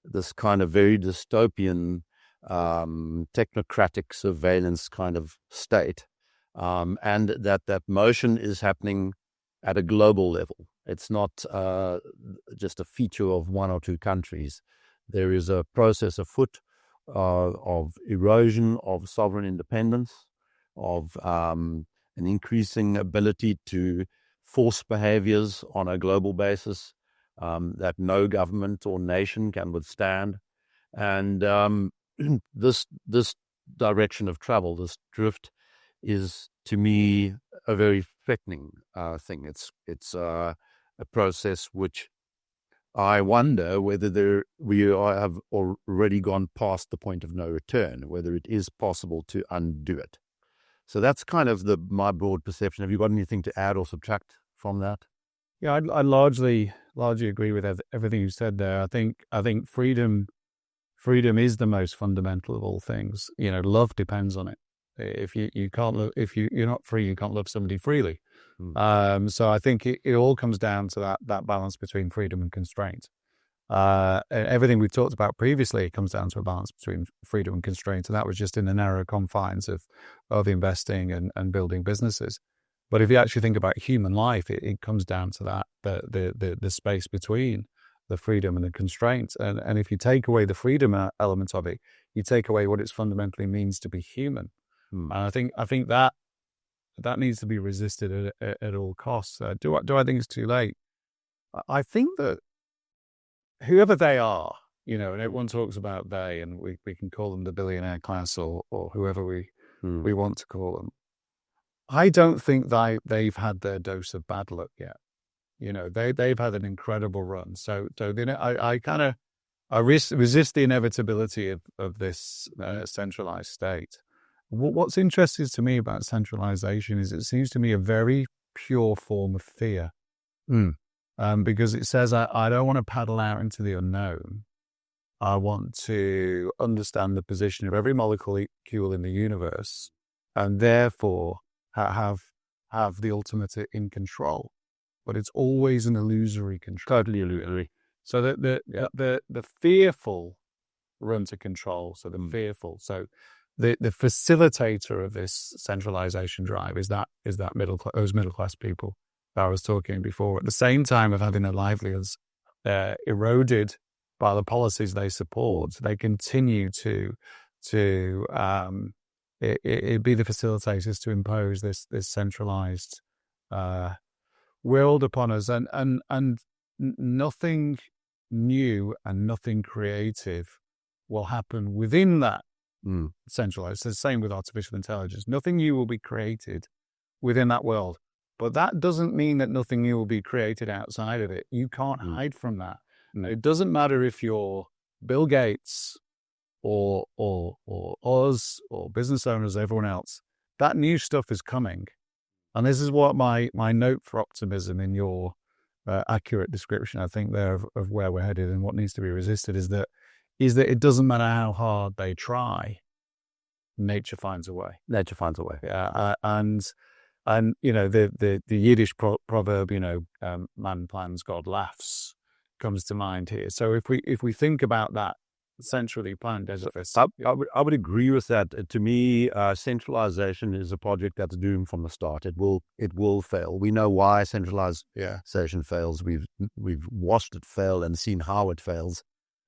this kind of very dystopian technocratic surveillance kind of state, and that motion is happening at a global level. It's not just a feature of one or two countries. There is a process afoot of erosion of sovereign independence, of an increasing ability to force behaviors on a global basis that no government or nation can withstand. And this direction of travel, this drift, is to me a very threatening thing. It's a process which I wonder whether we have already gone past the point of no return, whether it is possible to undo it. So that's kind of my broad perception. Have you got anything to add or subtract from that? Yeah, I largely agree with everything you said there. I think freedom is the most fundamental of all things. Love depends on it. If you're not free, you can't love somebody freely. So I think it all comes down to that balance between freedom and constraint. Everything we've talked about previously comes down to a balance between freedom and constraint, and that was just in the narrow confines of investing and building businesses. But if you actually think about human life, it comes down to that the space between the freedom and the constraint. And if you take away the freedom element of it, you take away what it fundamentally means to be human. And I think that needs to be resisted at all costs. Do I think it's too late? I think that whoever they are, and everyone talks about they, and we can call them the billionaire class or whoever we want to call them. I don't think they've had their dose of bad luck yet. They've had an incredible run. So I resist the inevitability of this centralized state. What's interesting to me about centralization is it seems to me a very pure form of fear. Because it says, I don't want to paddle out into the unknown. I want to understand the position of every molecule in the universe, and therefore have the ultimate in control. But it's always an illusory control. Totally illusory. So the fearful run to control. So the fearful. So the facilitator of this centralization drive is that those middle class people that I was talking before, at the same time of having their livelihoods eroded by the policies they support. They continue to be the facilitators to impose this centralized world upon us, and nothing new and nothing creative will happen within that centralized. It's the same with artificial intelligence. Nothing new will be created within that world. But that doesn't mean that nothing new will be created outside of it. You can't hide from that. It doesn't matter if you're Bill Gates or us or business owners, everyone else. That new stuff is coming. And this is what my note for optimism in your accurate description, I think, there of where we're headed and what needs to be resisted is that it doesn't matter how hard they try, nature finds a way. Nature finds a way. Yeah, and the Yiddish proverb, man plans, God laughs, comes to mind here. So if we think about that centrally planned edifice, I would agree with that. To me, centralization is a project that's doomed from the start. It will fail. We know why centralization fails. We've watched it fail and seen how it fails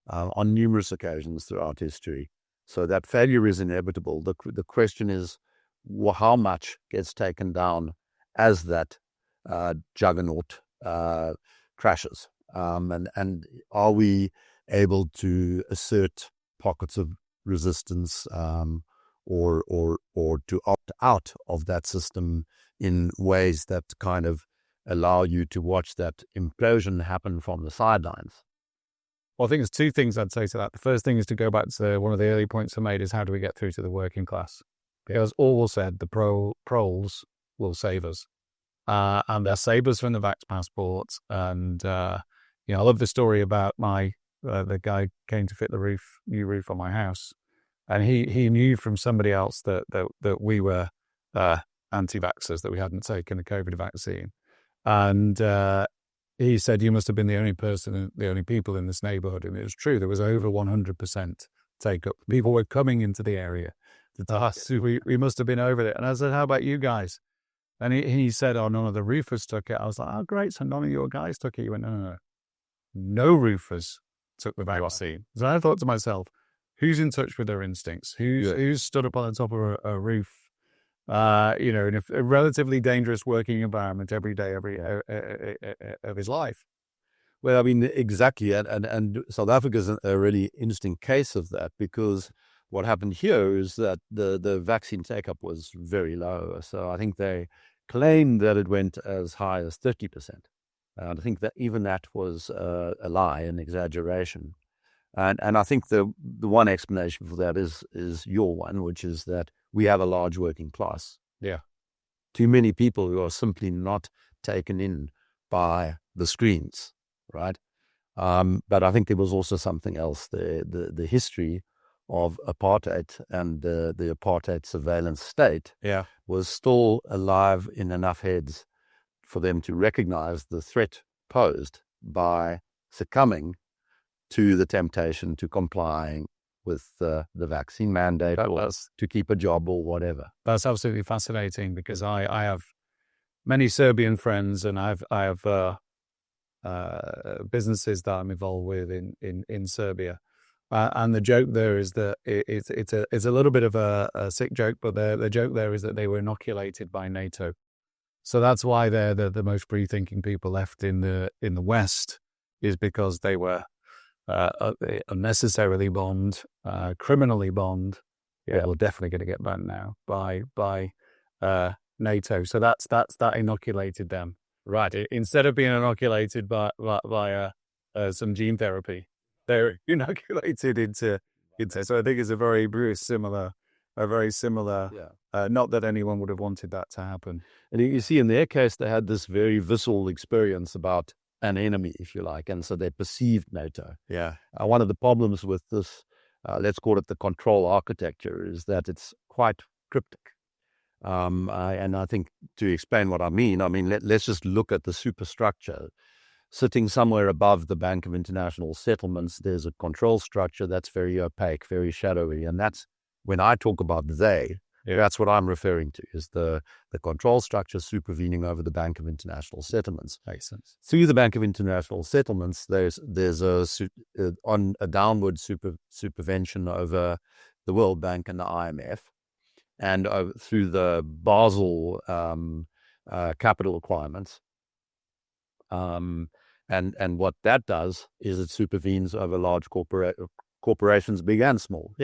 on numerous occasions throughout history. So that failure is inevitable. The question is, how much gets taken down as that juggernaut crashes, and are we able to assert pockets of resistance, or to opt out of that system in ways that kind of allow you to watch that implosion happen from the sidelines? Well, I think there's two things I'd say to that. The first thing is to go back to one of the early points I made is how do we get through to the working class? Because Orwell said the proles will save us. And they'll save us from the vax passport. And, I love the story about the guy came to fit the new roof on my house. And he knew from somebody else that we were anti-vaxxers, that we hadn't taken the COVID vaccine. And he said, you must have been the only people in this neighborhood. And it was true. There was over 100% take up. People were coming into the area. So we must have been over it. And I said, how about you guys? And he said, oh, none of the roofers took it. I was like, oh, great. So none of your guys took it. He went, no. No roofers took the vaccine. So I thought to myself, who's in touch with their instincts? Who's stood up on the top of a roof, in a relatively dangerous working environment every day of his life? Well, I mean, exactly. And South Africa is a really interesting case of that, because what happened here is that the vaccine take-up was very low. So I think they claimed that it went as high as 30%. And I think that even that was a lie, an exaggeration. And I think the one explanation for that is your one, which is that we have a large working class. Yeah. Too many people who are simply not taken in by the screens, right? But I think there was also something else. The history of apartheid and the apartheid surveillance state was still alive in enough heads for them to recognize the threat posed by succumbing to the temptation to complying with the vaccine mandate or to keep a job or whatever. That's absolutely fascinating, because I have many Serbian friends, and I have businesses that I'm involved with in Serbia. And the joke there is that it's a little bit of a sick joke, but the joke there is that they were inoculated by NATO. So that's why they're the most free-thinking people left in the West, is because they were unnecessarily bombed, criminally bombed. Yeah, we're definitely going to get banned now by NATO. So that inoculated them. Right. Instead of being inoculated by some gene therapy, they're inoculated into. So I think it's a very similar. Not that anyone would have wanted that to happen. And you see, in their case, they had this very visceral experience about an enemy, if you like, and so they perceived NATO. Yeah. One of the problems with this, let's call it the control architecture, is that it's quite cryptic. And I think, to explain what I mean, let's just look at the superstructure. Sitting somewhere above the Bank of International Settlements, there's a control structure that's very opaque, very shadowy. And that's, when I talk about that's what I'm referring to, is the control structure supervening over the Bank of International Settlements. Makes sense. Through the Bank of International Settlements, there's a downward supervention over the World Bank and the IMF. And through the Basel capital requirements. And what that does is it supervenes over large corporations, big and small,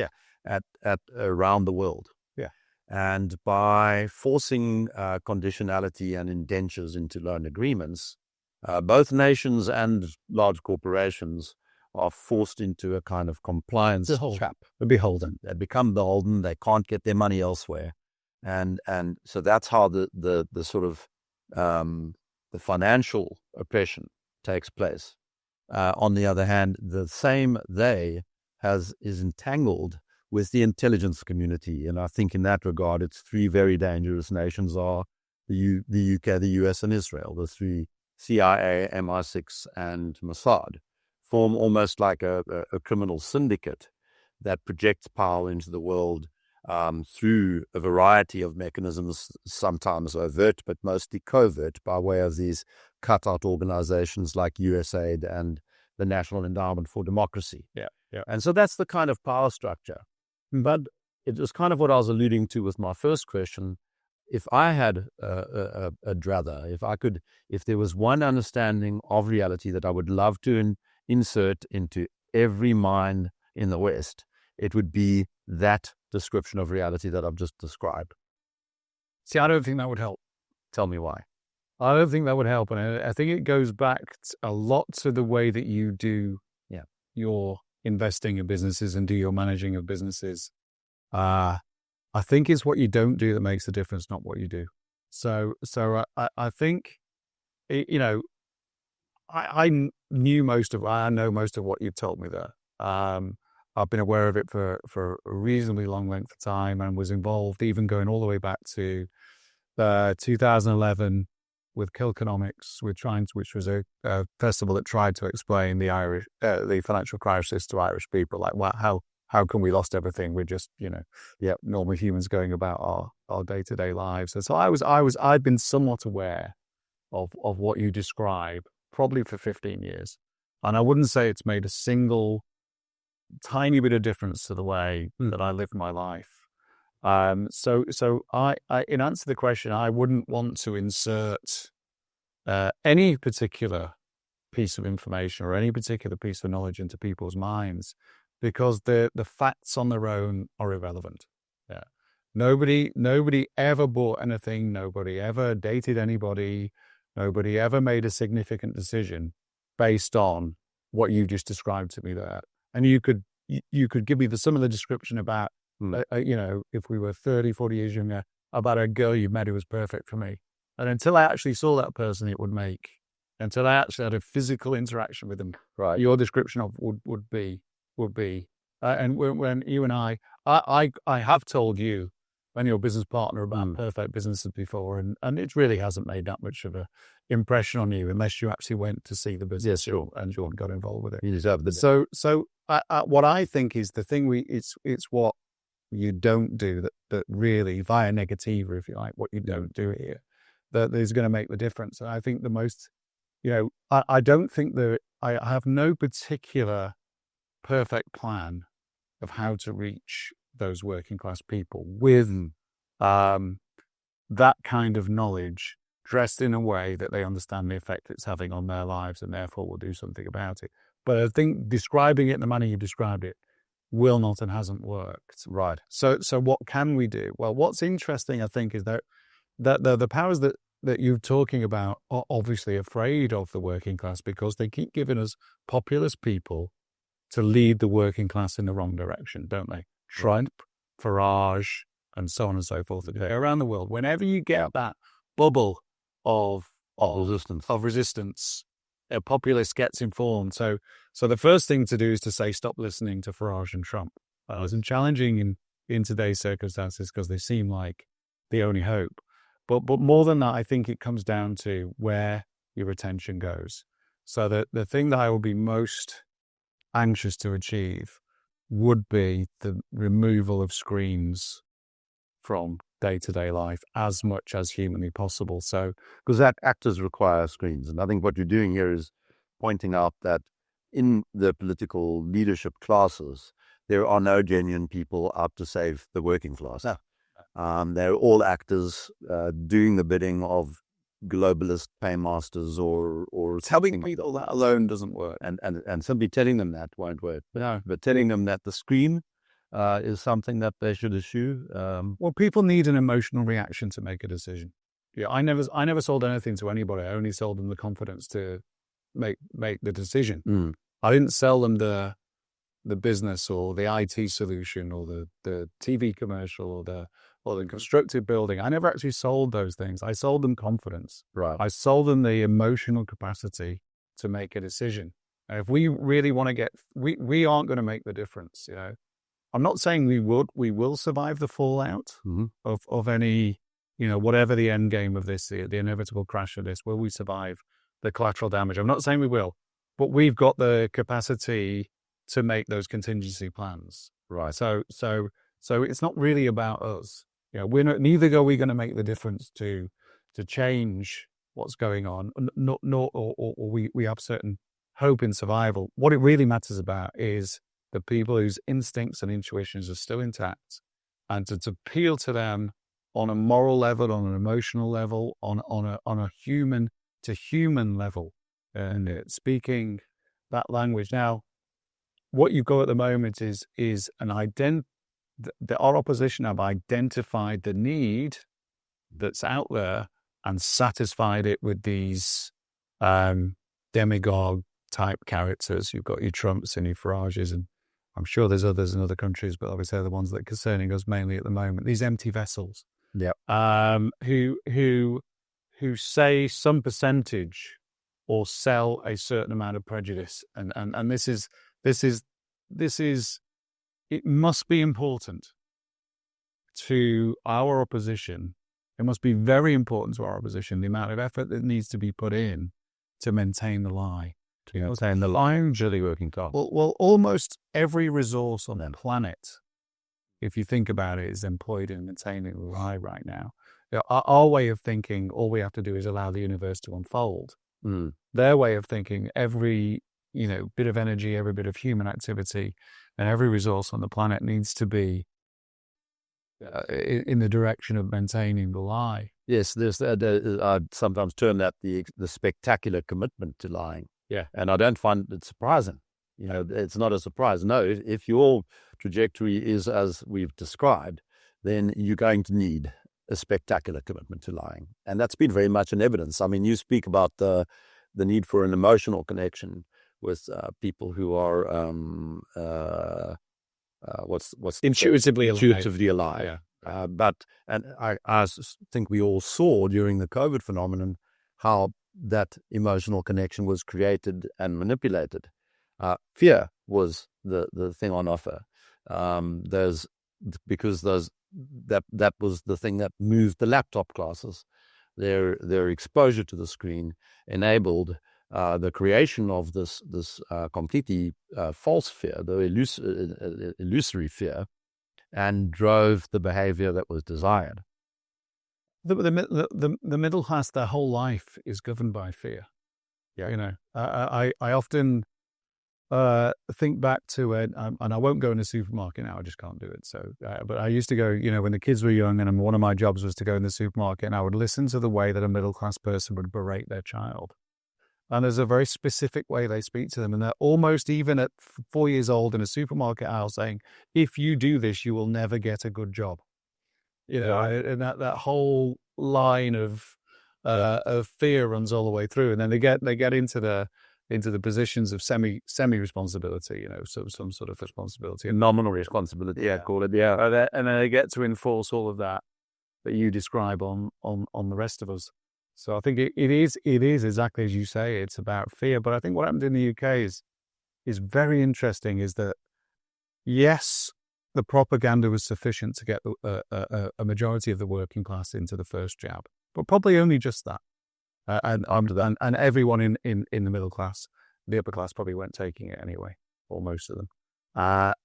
at around the world. Yeah. And by forcing conditionality and indentures into loan agreements, both nations and large corporations are forced into a kind of compliance trap. Beholden. They become beholden. They can't get their money elsewhere, and so that's how the sort of the financial oppression takes place. On the other hand, the same is entangled with the intelligence community, and I think in that regard, its three very dangerous nations are the UK, the US, and Israel. The three: CIA, MI6, and Mossad form almost like a criminal syndicate that projects power into the world through a variety of mechanisms, sometimes overt, but mostly covert, by way of these cut-out organizations like USAID and the National Endowment for Democracy. Yeah. And so that's the kind of power structure. But it was kind of what I was alluding to with my first question. If I had a druther, if there was one understanding of reality that I would love to insert into every mind in the West, it would be that description of reality that I've just described. See, I don't think that would help. Tell me why. I don't think that would help. And I think it goes back a lot to the way that you do your investing in businesses and do your managing of businesses. I think it's what you don't do that makes the difference, not what you do. So I think, I know most of what you've told me there. I've been aware of it for a reasonably long length of time, and was involved even going all the way back to 2011 with Kilconomics, which was a festival that tried to explain the financial crisis to Irish people. Like, how can we lost everything? We're just normal humans going about our day-to-day lives. And so I'd been somewhat aware of what you describe probably for 15 years, and I wouldn't say it's made a single tiny bit of difference to the way that I live my life. So I in answer to the question, I wouldn't want to insert any particular piece of information or any particular piece of knowledge into people's minds, because the facts on their own are irrelevant. Yeah. Nobody ever bought anything. Nobody ever dated anybody. Nobody ever made a significant decision based on what you just described to me there. And you could give me the similar description about, if we were 30, 40 years younger, about a girl you met who was perfect for me. And until I actually saw that person, until I actually had a physical interaction with them, right, your description of would be. And when you and I have told you your business partner about perfect businesses before, and it really hasn't made that much of a impression on you unless you actually went to see the business and you got involved with it. You deserve the So what I think is the thing it's what you don't do that really via negativa, if you like, what you don't do here, that is going to make the difference. And I think the most, I don't think I have no particular perfect plan of how to reach those working class people with that kind of knowledge dressed in a way that they understand the effect it's having on their lives and therefore will do something about it. But I think describing it in the manner you described it will not and hasn't worked. Right. So what can we do? Well, what's interesting, I think, is that the powers that you're talking about are obviously afraid of the working class because they keep giving us populist people to lead the working class in the wrong direction, don't they? Trump, Farage, and so on and so forth. Around the world, whenever you get that bubble of resistance, a populist gets informed. So the first thing to do is to say, stop listening to Farage and Trump. It's challenging in today's circumstances because they seem like the only hope. But more than that, I think it comes down to where your attention goes. So the thing that I will be most anxious to achieve would be the removal of screens from day-to-day life as much as humanly possible. So, because actors require screens. And I think what you're doing here is pointing out that in the political leadership classes, there are no genuine people out to save the working class. No. They're all actors doing the bidding of globalist paymasters or telling people that alone doesn't work. And simply telling them that won't work. No. But telling them that the screen is something that they should eschew. Well, people need an emotional reaction to make a decision. Yeah, I never sold anything to anybody. I only sold them the confidence to make the decision. I didn't sell them the business or the IT solution or the TV commercial or the constructive building. I never actually sold those things. I sold them confidence. Right. I sold them the emotional capacity to make a decision. And if we really want to we aren't going to make the difference, I'm not saying we will survive the fallout of any, whatever the end game of this, the inevitable crash of this. Will we survive the collateral damage? I'm not saying we will, but we've got the capacity to make those contingency plans. Right. So it's not really about us. Neither are we going to make the difference to change what's going on. Or we have certain hope in survival. What it really matters about is the people whose instincts and intuitions are still intact, and to appeal to them on a moral level, on an emotional level, on a human to human level, and speaking that language. Now, what you've got at the moment is our opposition have identified the need that's out there and satisfied it with these demagogue type characters. You've got your Trumps and your Farages, and I'm sure there's others in other countries, but obviously they're the ones that are concerning us mainly at the moment. These empty vessels, who say some percentage or sell a certain amount of prejudice, and this is it must be important to our opposition. It must be very important to our opposition the amount of effort that needs to be put in to maintain the lie. Maintain the lie to the working class. Well, almost every resource on the planet, if you think about it, is employed in maintaining the lie right now. Our way of thinking, all we have to do is allow the universe to unfold. Their way of thinking, every bit of energy, every bit of human activity, and every resource on the planet needs to be in the direction of maintaining the lie. Yes, there's I sometimes term that the spectacular commitment to lying. Yeah, and I don't find it surprising. It's not a surprise. No, if your trajectory is as we've described, then you're going to need a spectacular commitment to lying, and that's been very much in evidence. I mean, you speak about the need for an emotional connection with people who are what's intuitively alive. Yeah. But I think we all saw during the COVID phenomenon how that emotional connection was created and manipulated. Fear was the thing on offer. There's because that was the thing that moved the laptop classes. Their exposure to the screen enabled the creation of this completely false fear, the illusory fear, and drove the behavior that was desired. The middle class, their whole life is governed by fear. Yeah. I often think back to it, and I won't go in a supermarket now. I just can't do it. So, but I used to go, when the kids were young, and one of my jobs was to go in the supermarket, and I would listen to the way that a middle class person would berate their child. And there's a very specific way they speak to them, and they're almost even at 4 years old in a supermarket aisle saying, "If you do this, you will never get a good job." And that whole line of fear runs all the way through, and then they get into the positions of semi responsibility, some sort of responsibility, Nominal responsibility, call it, and then they get to enforce all of that you describe on the rest of us. So I think it is exactly as you say. It's about fear, but I think what happened in the UK is very interesting. Is that yes, the propaganda was sufficient to get a majority of the working class into the first jab, but probably only just that. And everyone in the middle class, the upper class probably weren't taking it anyway, or most of them.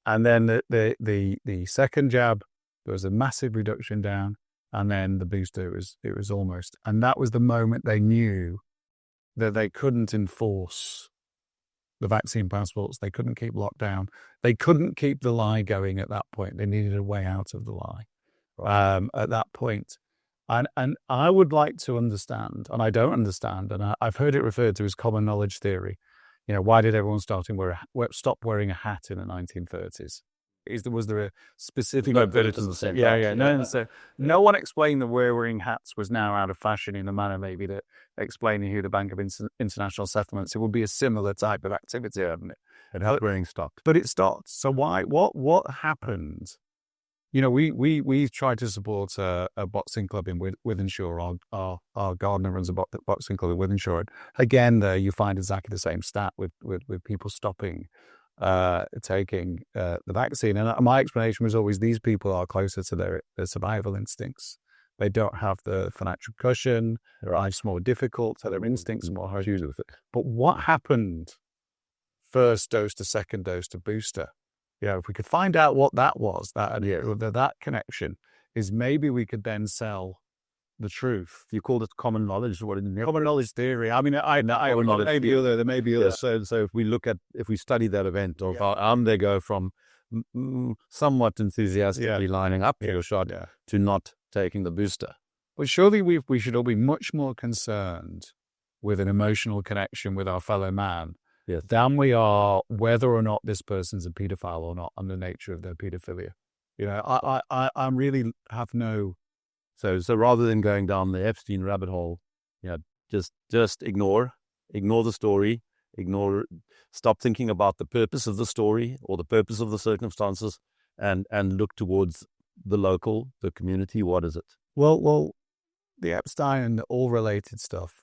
And then the second jab, there was a massive reduction down, and then the booster, it was almost, and that was the moment they knew that they couldn't enforce the vaccine passports. They couldn't keep lockdown. They couldn't keep the lie going at that point. They needed a way out of the lie at that point. And I would like to understand, and I don't understand, and I've heard it referred to as common knowledge theory. Why did everyone stop wearing a hat in the 1930s? Was there a specific... No, but it's the same. No. So no one explained that wearing hats was now out of fashion in the manner maybe that explaining who the Bank of International Settlements. It would be a similar type of activity, hadn't it? And hat wearing stopped. But it stopped. So why? What happened? We tried to support a boxing club in Wythenshawe. Our gardener runs a boxing club in Wythenshawe. Again, there you find exactly the same stat with people stopping taking the vaccine. And my explanation was always these people are closer to their survival instincts. They don't have the financial cushion. Their life's more difficult, so their instincts are more hard. But what happened? First dose to second dose to booster. If we could find out what that was, that connection, is maybe we could then sell the truth. You called it common knowledge. Common knowledge theory. I mean, there may be others. So if we study that event, or how they go from somewhat enthusiastically lining up your shot to not taking the booster. But surely we should all be much more concerned with an emotional connection with our fellow man than we are whether or not this person's a paedophile or not, and the nature of their paedophilia. I really have no... So rather than going down the Epstein rabbit hole, just ignore the story, stop thinking about the purpose of the story or the purpose of the circumstances, and look towards the community. What is it? Well, the Epstein and all related stuff.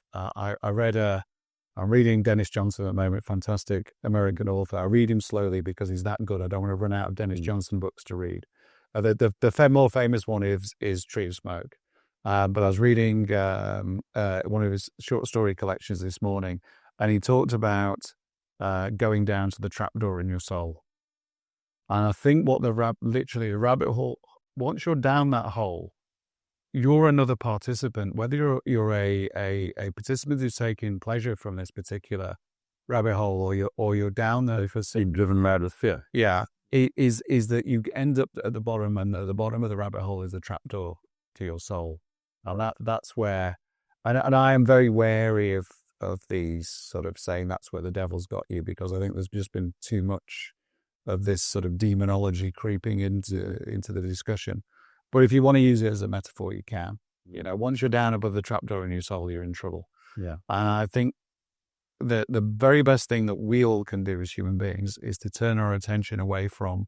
I'm reading Dennis Johnson at the moment, fantastic American author. I read him slowly because he's that good. I don't want to run out of Dennis Johnson books to read. The more famous one is Tree of Smoke. But I was reading one of his short story collections this morning, and he talked about going down to the trapdoor in your soul. And I think what literally a rabbit hole, once you're down that hole, you're another participant, whether you're a participant who's taking pleasure from this particular rabbit hole, or you're down there for being driven mad with fear. Yeah, is that you end up at the bottom, and at the bottom of the rabbit hole is the trapdoor to your soul, and that's where, and I am very wary of these sort of saying that's where the devil's got you, because I think there's just been too much of this sort of demonology creeping into the discussion. But if you want to use it as a metaphor, you can. Once you're down above the trapdoor in your soul, you're in trouble. Yeah. And I think that the very best thing that we all can do as human beings is to turn our attention away from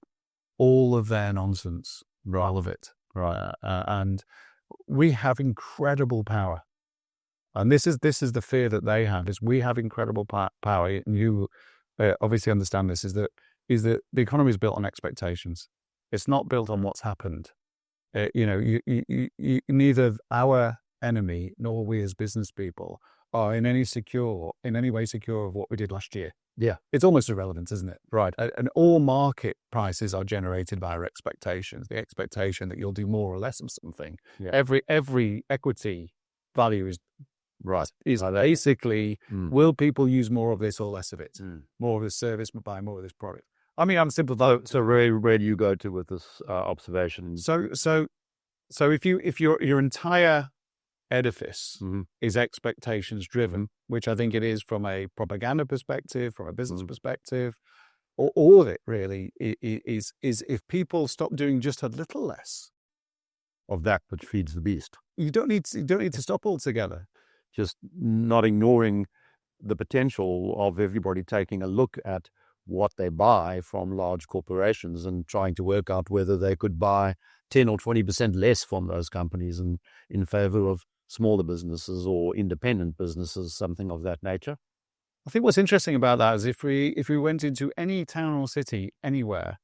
all of their nonsense, all of it. Right. And we have incredible power. And this is the fear that they have, is we have incredible power. And you obviously understand this, is that the economy is built on expectations. It's not built on what's happened. Neither our enemy nor we as business people are in any way secure of what we did last year. Yeah. It's almost irrelevant, isn't it? Right. And all market prices are generated by our expectations, the expectation that you'll do more or less of something. Yeah. Every equity value is Right. Basically, will people use more of this or less of it? More of this service, buy more of this product. I mean, I'm simple though. So where do you go to with this observation? So if your entire edifice is expectations driven, which I think it is from a propaganda perspective, from a business perspective, or all of it really is if people stop doing just a little less of that which feeds the beast. You don't need to stop altogether. Just not ignoring the potential of everybody taking a look at what they buy from large corporations and trying to work out whether they could buy 10 or 20% less from those companies and in favor of smaller businesses or independent businesses, something of that nature. I think what's interesting about that is if we went into any town or city anywhere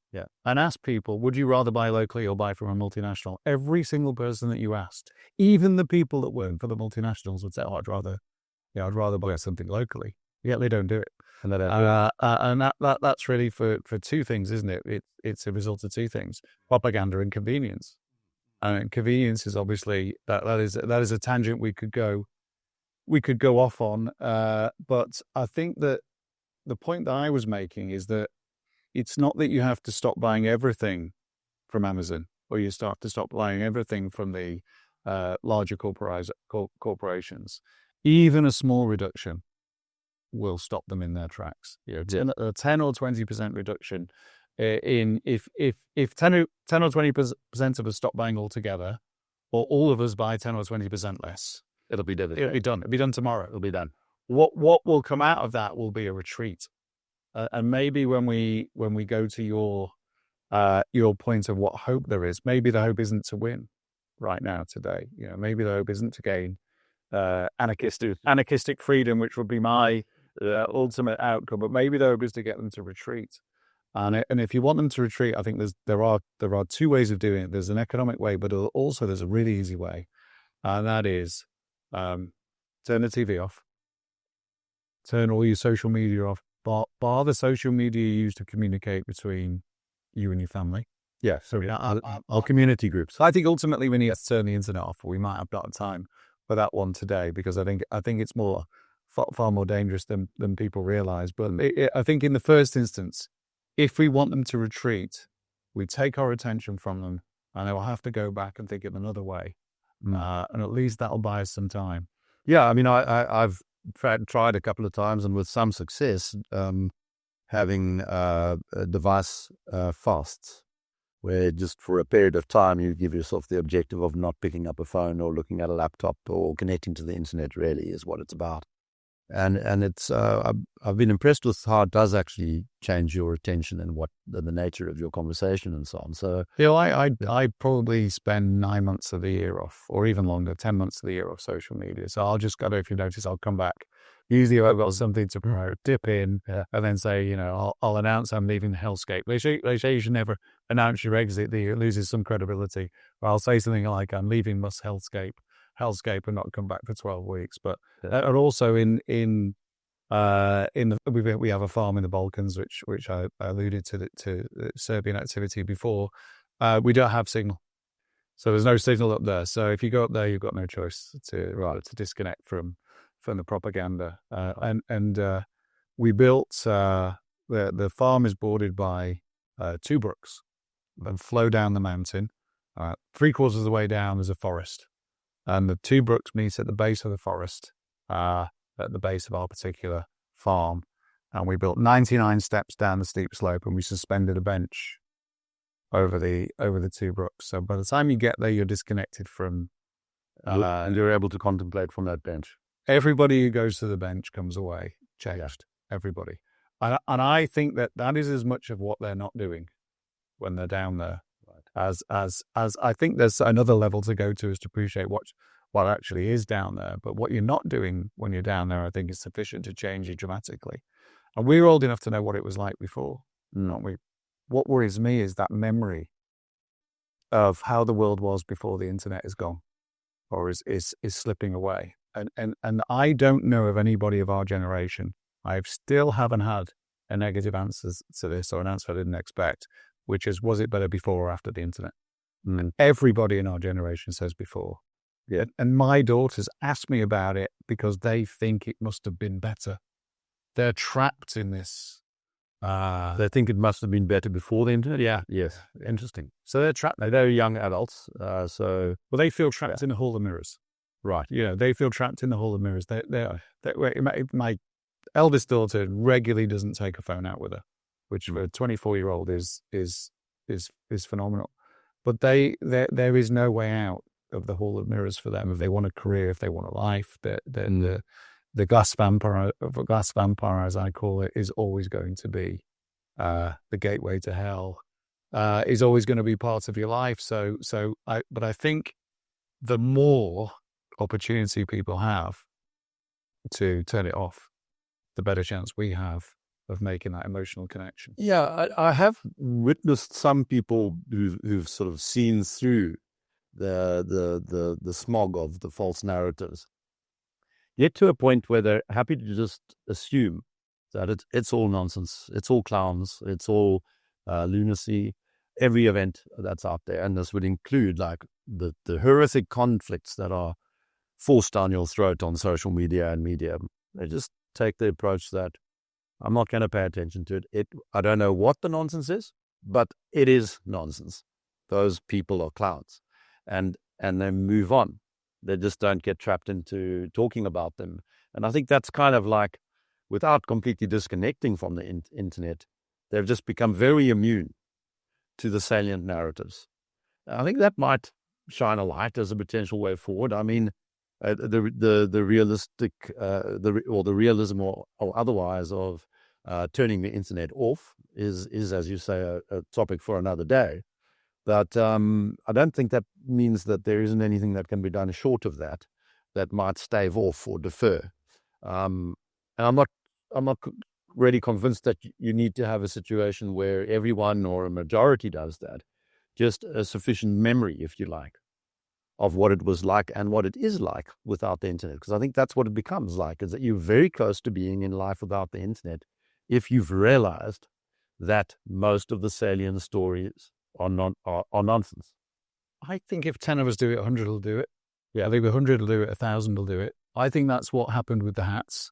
and asked people, would you rather buy locally or buy from a multinational? Every single person that you asked, even the people that weren't for the multinationals, would say, oh, I'd rather buy something locally. Yet they don't do it. And that's really for two things, isn't it? It's a result of two things: propaganda and convenience. And convenience is obviously that is a tangent we could go off on. But I think that the point that I was making is that it's not that you have to stop buying everything from Amazon or you start to stop buying everything from the larger corporations. Even a small reduction will stop them in their tracks. A 10 or 20% reduction if 10 or 20% of us stop buying altogether, or all of us buy 10 or 20% less, it'll be done. It'll be done tomorrow. It'll be done. What will come out of that will be a retreat. And maybe when we go to your point of what hope there is, maybe the hope isn't to win right now today. Maybe the hope isn't to gain anarchistic freedom, which would be my ultimate outcome. But maybe the hope is to get them to retreat. And if you want them to retreat, I think there are two ways of doing it. There's an economic way, but also there's a really easy way, and that is turn the TV off, turn all your social media off, bar the social media you use to communicate between you and your family. Yeah, so our community groups. I think ultimately we need to turn the internet off. We might have got time for that one today because I think it's far more dangerous than people realize. But I think in the first instance, if we want them to retreat, we take our attention from them, and they will have to go back and think of another way. And at least that'll buy us some time. Yeah, I mean, I've tried a couple of times, and with some success, having device fasts, where just for a period of time you give yourself the objective of not picking up a phone or looking at a laptop or connecting to the internet. Really, is what it's about. And it's I've been impressed with how it does actually change your attention and what the nature of your conversation and so on. So I probably spend 9 months of the year off, or even longer, 10 months of the year off social media. So I'll just go, if you notice, I'll come back. Usually I've got something to promote, dip in, and then say, I'll announce I'm leaving the hellscape. They say you should never announce your exit; it loses some credibility. Or I'll say something like, I'm leaving Must hellscape and not come back for 12 weeks. But and also we have a farm in the Balkans, which I alluded to the Serbian activity before. We don't have signal, so there's no signal up there. So if you go up there, you've got no choice to disconnect from the propaganda. And we built the farm is bordered by 2 brooks that flow down the mountain. 3/4 of the way down there's a forest. And the 2 brooks meet at the base of the forest, at the base of our particular farm. And we built 99 steps down the steep slope, and we suspended a bench over the 2 brooks. So by the time you get there, you're disconnected from... and you're able to contemplate from that bench. Everybody who goes to the bench comes away changed. Yeah. Everybody. And I think that is as much of what they're not doing when they're down there. As I think there's another level to go to, is to appreciate what actually is down there. But what you're not doing when you're down there, I think, is sufficient to change you dramatically. And we're old enough to know what it was like before, aren't we? What worries me is that memory of how the world was before the internet is gone, or is slipping away. And I don't know of anybody of our generation. I still haven't had a negative answer to this, or an answer I didn't expect, which is, was it better before or after the internet? And everybody in our generation says before. Yeah. And my daughters ask me about it because they think it must have been better. They're trapped in this. They think it must have been better before the internet. Yeah. Yes. Interesting. So they're trapped. They're young adults. Well, they feel trapped in a hall of mirrors. Right. They feel trapped in the hall of mirrors. My eldest daughter regularly doesn't take a phone out with her, which for a 24-year-old is phenomenal. But there is no way out of the hall of mirrors for them if they want a career, if they want a life. Then the glass vampire, as I call it, is always going to be the gateway to hell. Is always going to be part of your life. But I think the more opportunity people have to turn it off, the better chance we have of making that emotional connection. Yeah, I have witnessed some people who've sort of seen through the smog of the false narratives, get to a point where they're happy to just assume that it's all nonsense, it's all clowns, it's all lunacy, every event that's out there. And this would include like the horrific conflicts that are forced down your throat on social media and media. They just take the approach that I'm not going to pay attention to it. I don't know what the nonsense is, but it is nonsense. Those people are clowns. And they move on. They just don't get trapped into talking about them. And I think that's kind of like, without completely disconnecting from the internet, they've just become very immune to the salient narratives. I think that might shine a light as a potential way forward. I mean, the realistic, the realism or otherwise of turning the internet off is, as you say, a topic for another day. But I don't think that means that there isn't anything that can be done short of that might stave off or defer. And I'm not really convinced that you need to have a situation where everyone or a majority does that. Just a sufficient memory, if you like, of what it was like and what it is like without the internet. Because I think that's what it becomes like, is that you're very close to being in life without the internet if you've realized that most of the salient stories are nonsense. I think if 10 of us do it, 100 will do it. Yeah, I think 100 will do it, 1,000 will do it. I think that's what happened with the hats.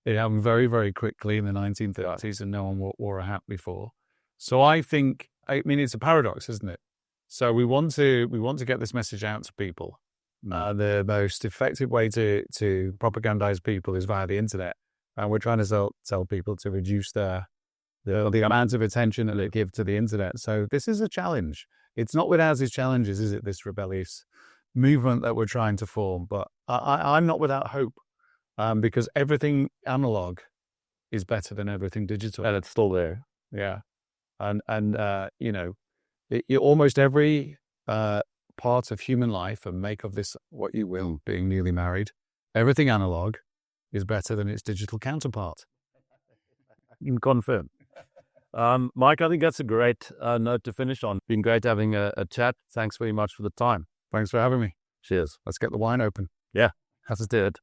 It happened very, very quickly in the 1930s, and no one wore a hat before. So I mean, it's a paradox, isn't it? So we want to get this message out to people. The most effective way to propagandize people is via the internet, and we're trying to tell people to reduce the amount of attention that they give to the internet. So this is a challenge. It's not without its challenges, is it? This rebellious movement that we're trying to form. But I'm not without hope, because everything analog is better than everything digital, and it's still there. Yeah, and almost every part of human life, and make of this what you will, being newly married, everything analog is better than its digital counterpart. You can confirm. Mike, I think that's a great note to finish on. Been great having a chat. Thanks very much for the time. Thanks for having me. Cheers. Let's get the wine open. Yeah, let's do it.